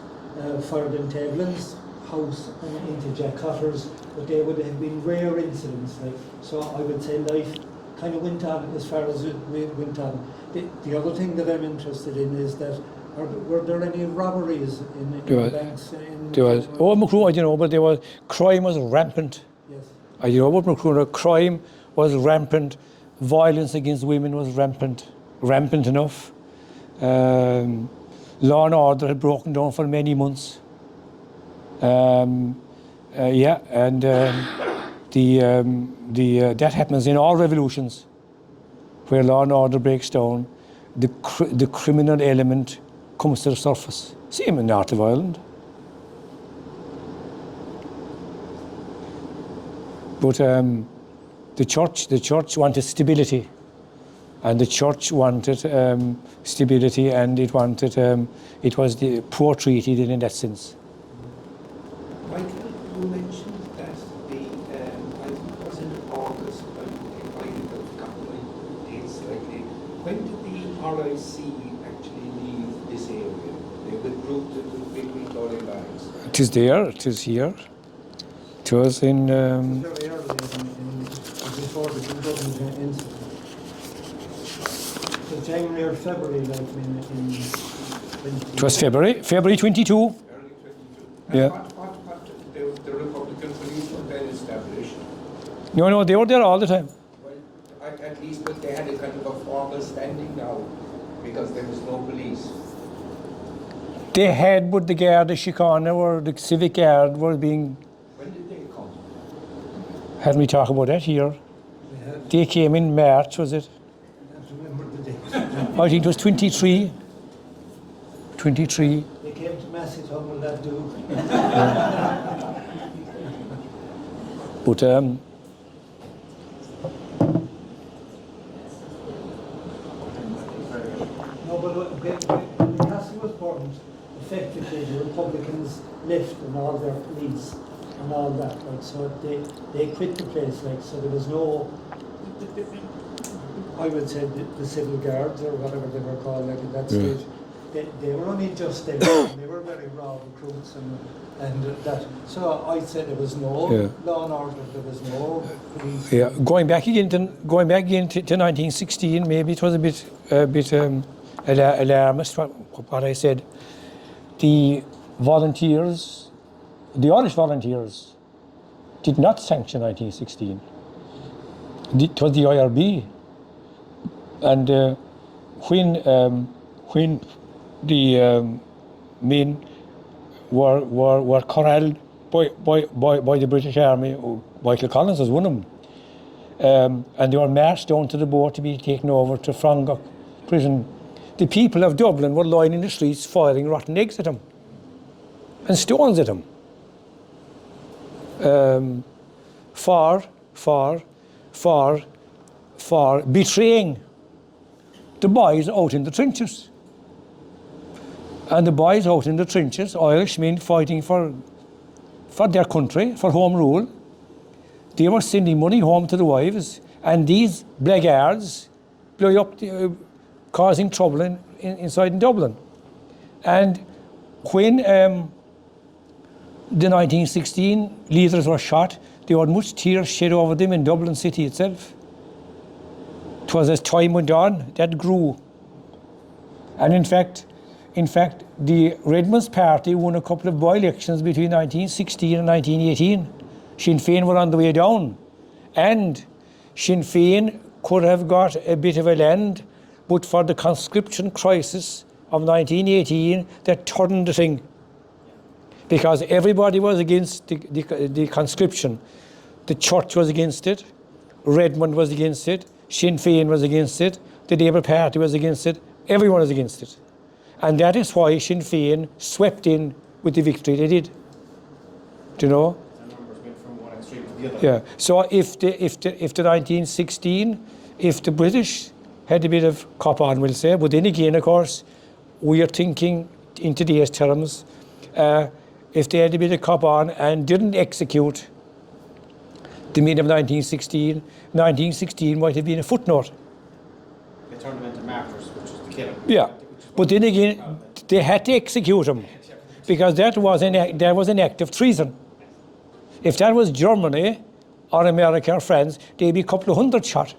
fired into Evelyn's house and into Jack Cotter's, but they would have been rare incidents. So I would say life kind of went on as far as it went on. The other thing that I'm interested in is that were there any robberies in banks? There was. Macroom, I don't know, but crime was rampant. Yes. I don't know about Macroom. Crime was rampant. Violence against women was rampant enough. Law and order had broken down for many months. That happens in all revolutions, where law and order breaks down. The criminal element comes to the surface. Same in the North of Ireland. But the church wanted stability, and the church wanted stability, and it was the poor treaty in that sense. Michael, you mentioned that I think it was in August, I might have forgotten my dates slightly. When did the RIC actually leave this area? They withdrew to the big Dolly lines. It is there, it is here. It was in... Very early before the government incident. So January or February, It was February 22. Early 22. And Yeah. what the Republican police were then established? No, they were there all the time. Well, at least, but they had a kind of a formal standing now because there was no police. They had, but the Guard, the Chicana, or the Civic Guard were being... When did they come? Hadn't we talk about that here? They came in March, was it? I don't remember the date. I think it was 23. 23. They came to Massey, how will that do? But No, but when the castle was burned, effectively the Republicans left and all their police and all that, like, so they quit the place, like, so there was no, I would say the civil guards or whatever they were called, like, at that stage, they were only just there, and they were very raw recruits and that, so I'd say there was no law and order, there was no police. yeah, going back again to 1916, maybe it was a bit alarmist what I said. The volunteers, the Irish volunteers, did not sanction 1916. It was the IRB, and when the men were corralled by the British Army, Michael Collins was one of them, and they were marched down to the boat to be taken over to Frongach prison. The people of Dublin were lying in the streets firing rotten eggs at them and stones at them for betraying the boys out in the trenches. And the boys out in the trenches, Irishmen fighting for their country, for home rule, they were sending money home to the wives, and these blackguards blew up, causing trouble inside in Dublin. And when the 1916 leaders were shot, there were much tears shed over them in Dublin city itself. It was as time went on, that grew. And in fact, the Redmonds Party won a couple of by-elections between 1916 and 1918. Sinn Féin were on the way down. And Sinn Féin could have got a bit of a land, but for the conscription crisis of 1918, that turned the thing. Because everybody was against the conscription. The church was against it, Redmond was against it, Sinn Féin was against it, the Labour Party was against it, everyone was against it. And that is why Sinn Féin swept in with the victory they did. Do you know? The numbers went from one extreme to the other. Yeah. So if the 1916, if the British had a bit of cop on, we'll say, but then again, of course, we are thinking in today's terms, if they had a bit of cop on and didn't execute the men of 1916, 1916 might have been a footnote. They turned them into martyrs, which was the killing. Yeah. But then again, they had to execute them because that was an act of treason. If that was Germany or America or France, they'd be a couple of hundred shot.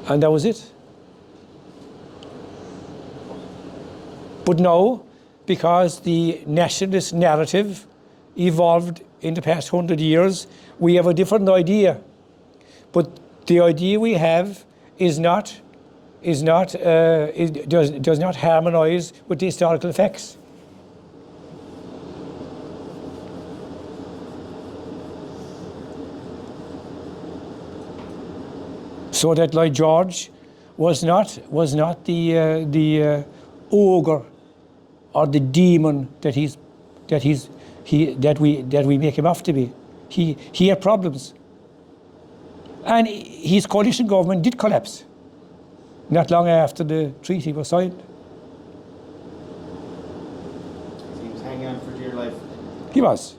And that was it. But now, because the nationalist narrative evolved in the past 100 years, we have a different idea. But the idea we have does not harmonise with the historical facts. So that Lloyd George was not the ogre or the demon that we make him out to be. He had problems. And his coalition government did collapse not long after the treaty was signed. He was hanging on for dear life. He was.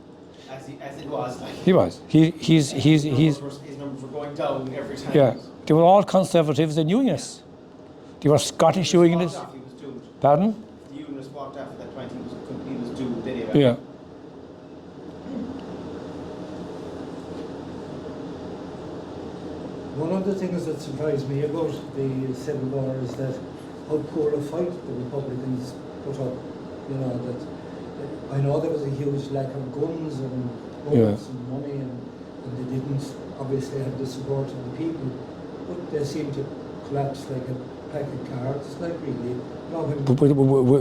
As it was. Like, He was. His numbers were going down every time. yeah. They were all conservatives and unionists. They were Scottish unionists. He was doomed. Pardon? The unionists walked after that point. He was doomed anyway. Yeah. One of the things that surprised me about the Civil War is that how poor a fight the Republicans put up. You know, that I know there was a huge lack of guns and bullets and money, and they didn't obviously have the support of the people, but they seemed to collapse like a pack of cards, like really. No,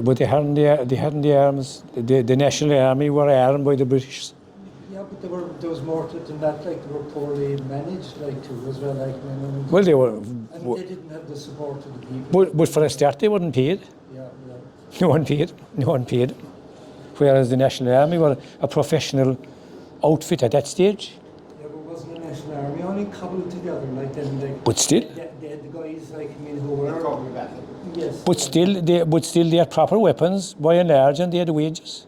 But they hadn't the arms. The National Army were armed by the British. yeah, but there was more to it than that. Like they were poorly managed, like too as well. Like Well, they were. and they didn't have the support of the people. But for a start, they weren't paid. Yeah. No one paid. No one paid. Whereas the National Army were a professional outfit at that stage. Yeah, but it wasn't a National Army, only cobbled together like then. Like, But still. they had the guys like who were. Yes. But still, they had proper weapons by and large, and they had wages.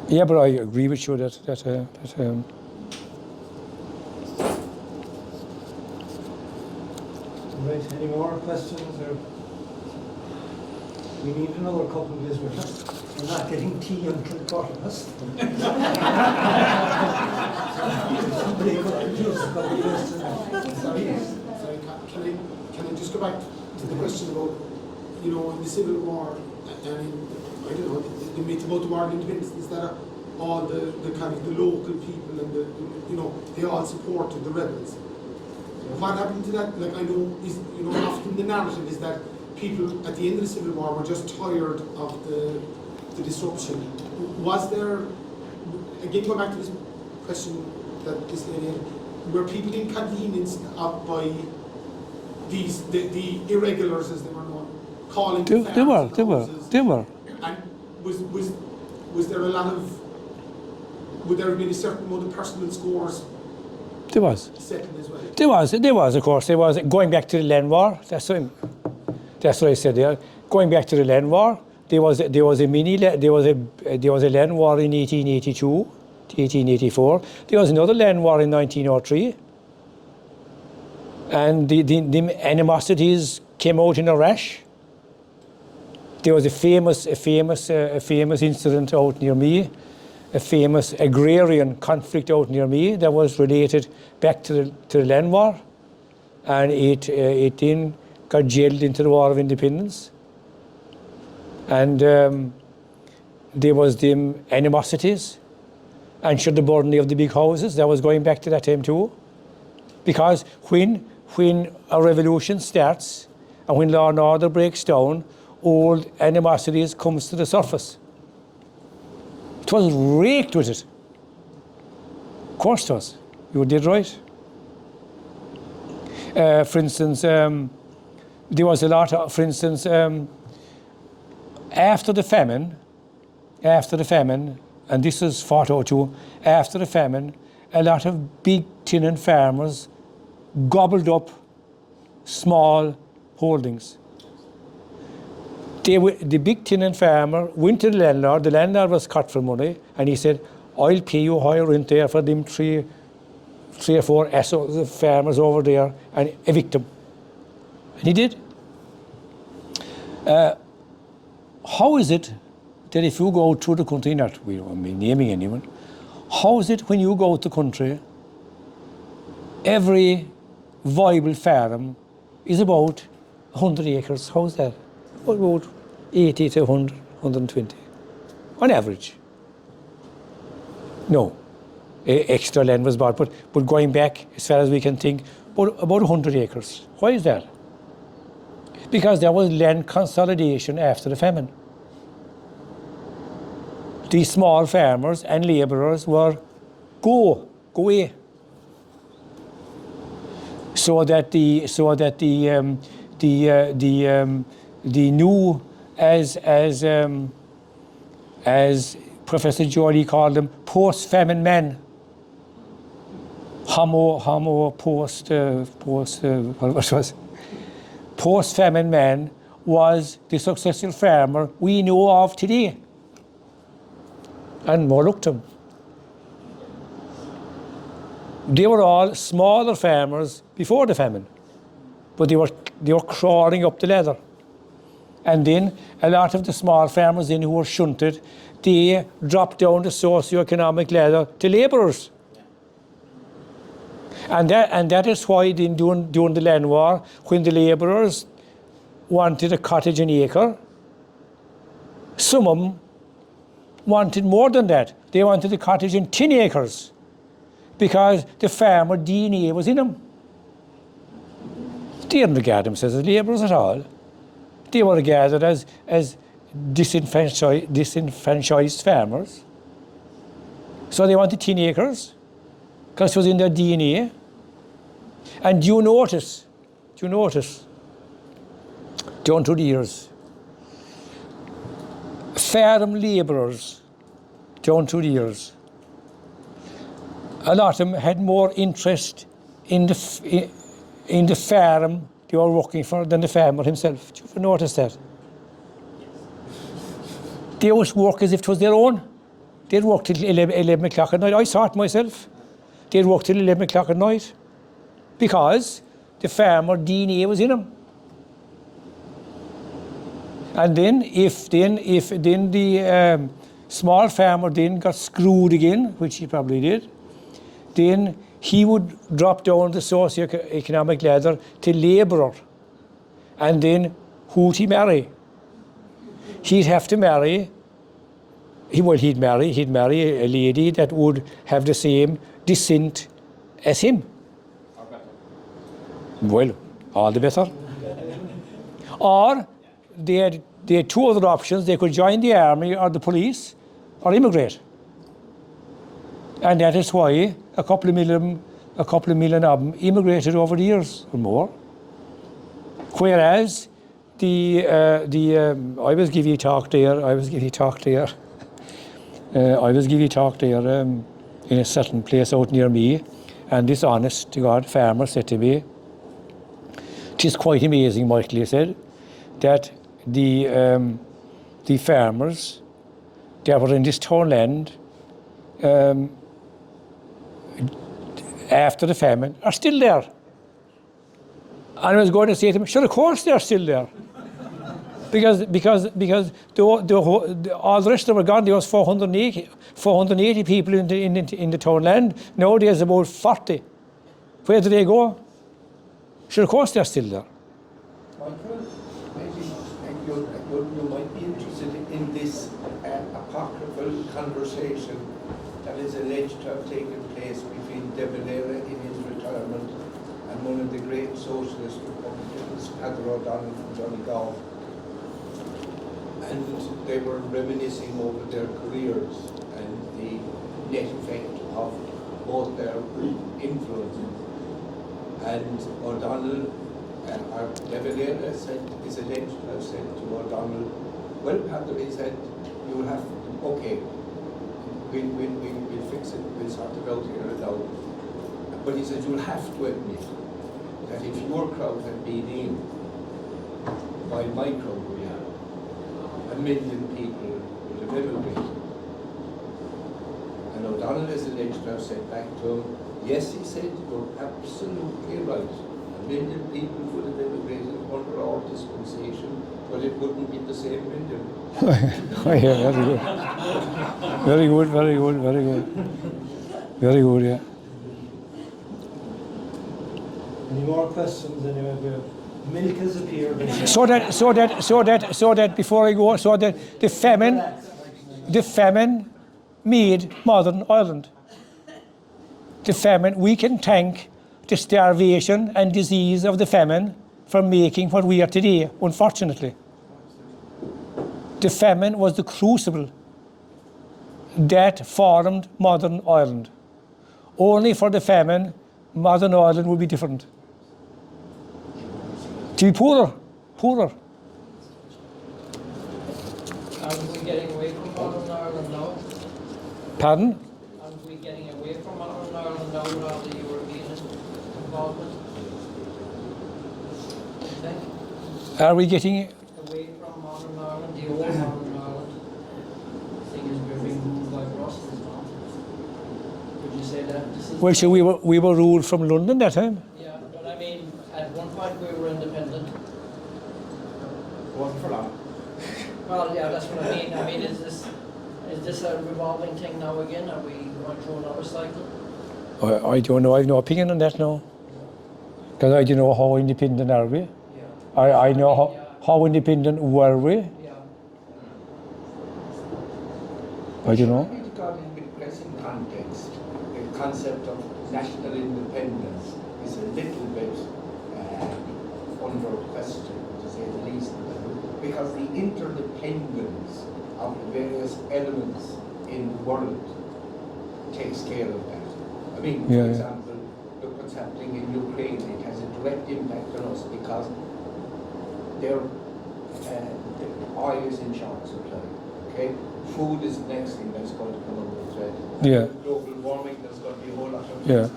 Yeah, but I agree with you that Right, any more questions or? We need another couple of days. We're not getting tea until 4:15. Somebody could produce a couple of questions. Sorry, can I just go back to the question about, in the Civil War, and I don't know, the myth about the War of Independence is that all the kind of the local people and they all supported the rebels. What happened to that? Like, I know is often the narrative is that people at the end of the Civil War were just tired of the disruption. Was there, again, go back to this question that this lady had, were people inconvenienced by the irregulars, as they were known, calling they were. And was there a lot of, would there have been a certain amount of personal scores There was. settled as well? There was, of course. There was going back to the land war. That's what I said there. Going back to the land war, there was a land war in 1882, to 1884. There was another land war in 1903, and the animosities came out in a rash. There was a famous incident out near me, a famous agrarian conflict out near me that was related back to the land war, and it then got jailed into the War of Independence. And there was the animosities and the burning of the big houses. That was going back to that time too. Because when a revolution starts and when law and order breaks down, old animosities comes to the surface. It was raked with it. Of course it was. You did right. For instance, there was a lot of, after the famine, and this is 402, after the famine, a lot of big tenant farmers gobbled up small holdings. The big tenant farmer went to the landlord was cut for money, and he said, I'll pay you higher rent there for them three or four farmers over there and evict them. And he did. How is it that if you go through the country, not we won't be naming anyone, how is it when you go to the country, every viable farm is about 100 acres? How is that? About 80 to 100, 120, on average. No, extra land was bought, but going back as far as we can think, about 100 acres. Why is that? Because there was land consolidation after the famine. These small farmers and labourers were go away. So that the new, as Professor Jordy called them, post-famine men. Post-famine man was the successful farmer we know of today, and more looked to him. They were all smaller farmers before the famine, but they were crawling up the ladder. And then a lot of the small farmers who were shunted, they dropped down the socio-economic ladder to labourers. And that is why then during the land war, when the labourers wanted a cottage an acre, some of them wanted more than that. They wanted a cottage in 10 acres. because the farmer DNA was in them. They didn't regard themselves as labourers at all. They were regarded as disenfranchised farmers. So they wanted 10 acres because it was in their DNA. And do you notice, down through the years, farm labourers, down through the years, a lot of them had more interest in the farm they were working for than the farmer himself. Do you ever notice that? They always work as if it was their own. They'd work till 11 o'clock at night. I saw it myself. They'd work till 11 o'clock at night because the farmer DNA was in them. And then if the small farmer then got screwed again, which he probably did, then he would drop down the socio-economic ladder to labourer. And then who'd he marry? He'd have to marry, he'd marry a lady that would have the same descent as him. Well, all the better. Or they had two other options. They could join the army or the police or immigrate. And that is why a couple of million of them immigrated over the years or more. Whereas I was giving a talk there in a certain place out near me, and this honest to God farmer said to me, "It is quite amazing, Michael," he said, "that the farmers that were in this townland after the famine are still there." And I was going to say to him, "Sure, of course they're still there." Because all the rest of them were gone. There was 480 people in the townland. Now there's about 40. Where do they go? Sure, of course they're still there. Michael, maybe you might be interested in this apocryphal conversation that is alleged to have taken place between De Valera in his retirement and one of the great socialist Republicans, Peter O'Donnell from Donegal. And they were reminiscing over their careers and the net effect of both their influences. And O'Donnell, or De Valera is alleged to have said to O'Donnell, "Well, Peter," he said, "you'll have, okay, we'll fix it, we'll sort it out here and now." But he said, "You'll have to admit that if your crowd had been in, while my crowd were in, 1 million people would have immigrated." And O'Donnell is alleged to have said back to him, "Yes," he said, "you're absolutely right. 1 million people would have immigrated under our dispensation, but it wouldn't be the same million." Oh, yeah, very good. Very good, very good, very good. Very good, yeah. Any more questions? Anyway, milk has appeared. So that before I go, so that the famine made modern Ireland. The famine, we can thank the starvation and disease of the famine for making what we are today, unfortunately. The famine was the crucible that formed modern Ireland. Only for the famine, modern Ireland would be different. To be poorer. Aren't we getting away from modern Ireland now? Pardon? Aren't we getting away from modern Ireland now with all the European involvement? I think. Are we getting Away from modern Ireland, the old modern Ireland. Thing is we're being ruled by Brussels now. Would you say that? well, so we were ruled from London that time? Yeah, but I mean, at one point we were independent. Wasn't for long. Well, yeah, that's what I mean. I mean, is this a revolving thing now again? Are we going through another cycle? I don't know. I have no opinion on that now. Because I don't know how independent are we. Yeah. I know how independent were we. Yeah. I don't know. Maybe got in with pressing context. concept of national independence is a little bit under question, to say the least, because the interdependence of the various elements in the world takes care of that. I mean, for example, look what's happening in Ukraine. It has a direct impact on us because the oil is in short supply. Okay, food is the next thing that's going to come under threat. Yeah. Global warming, there's going to be a whole lot of. Yeah.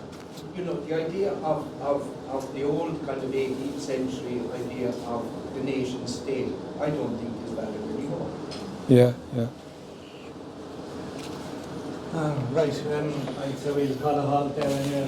You know, the idea of the old kind of 18th century idea of the nation state, I don't think is valid anymore. Yeah, yeah. Right, I'd say we'll call a halt there anyway.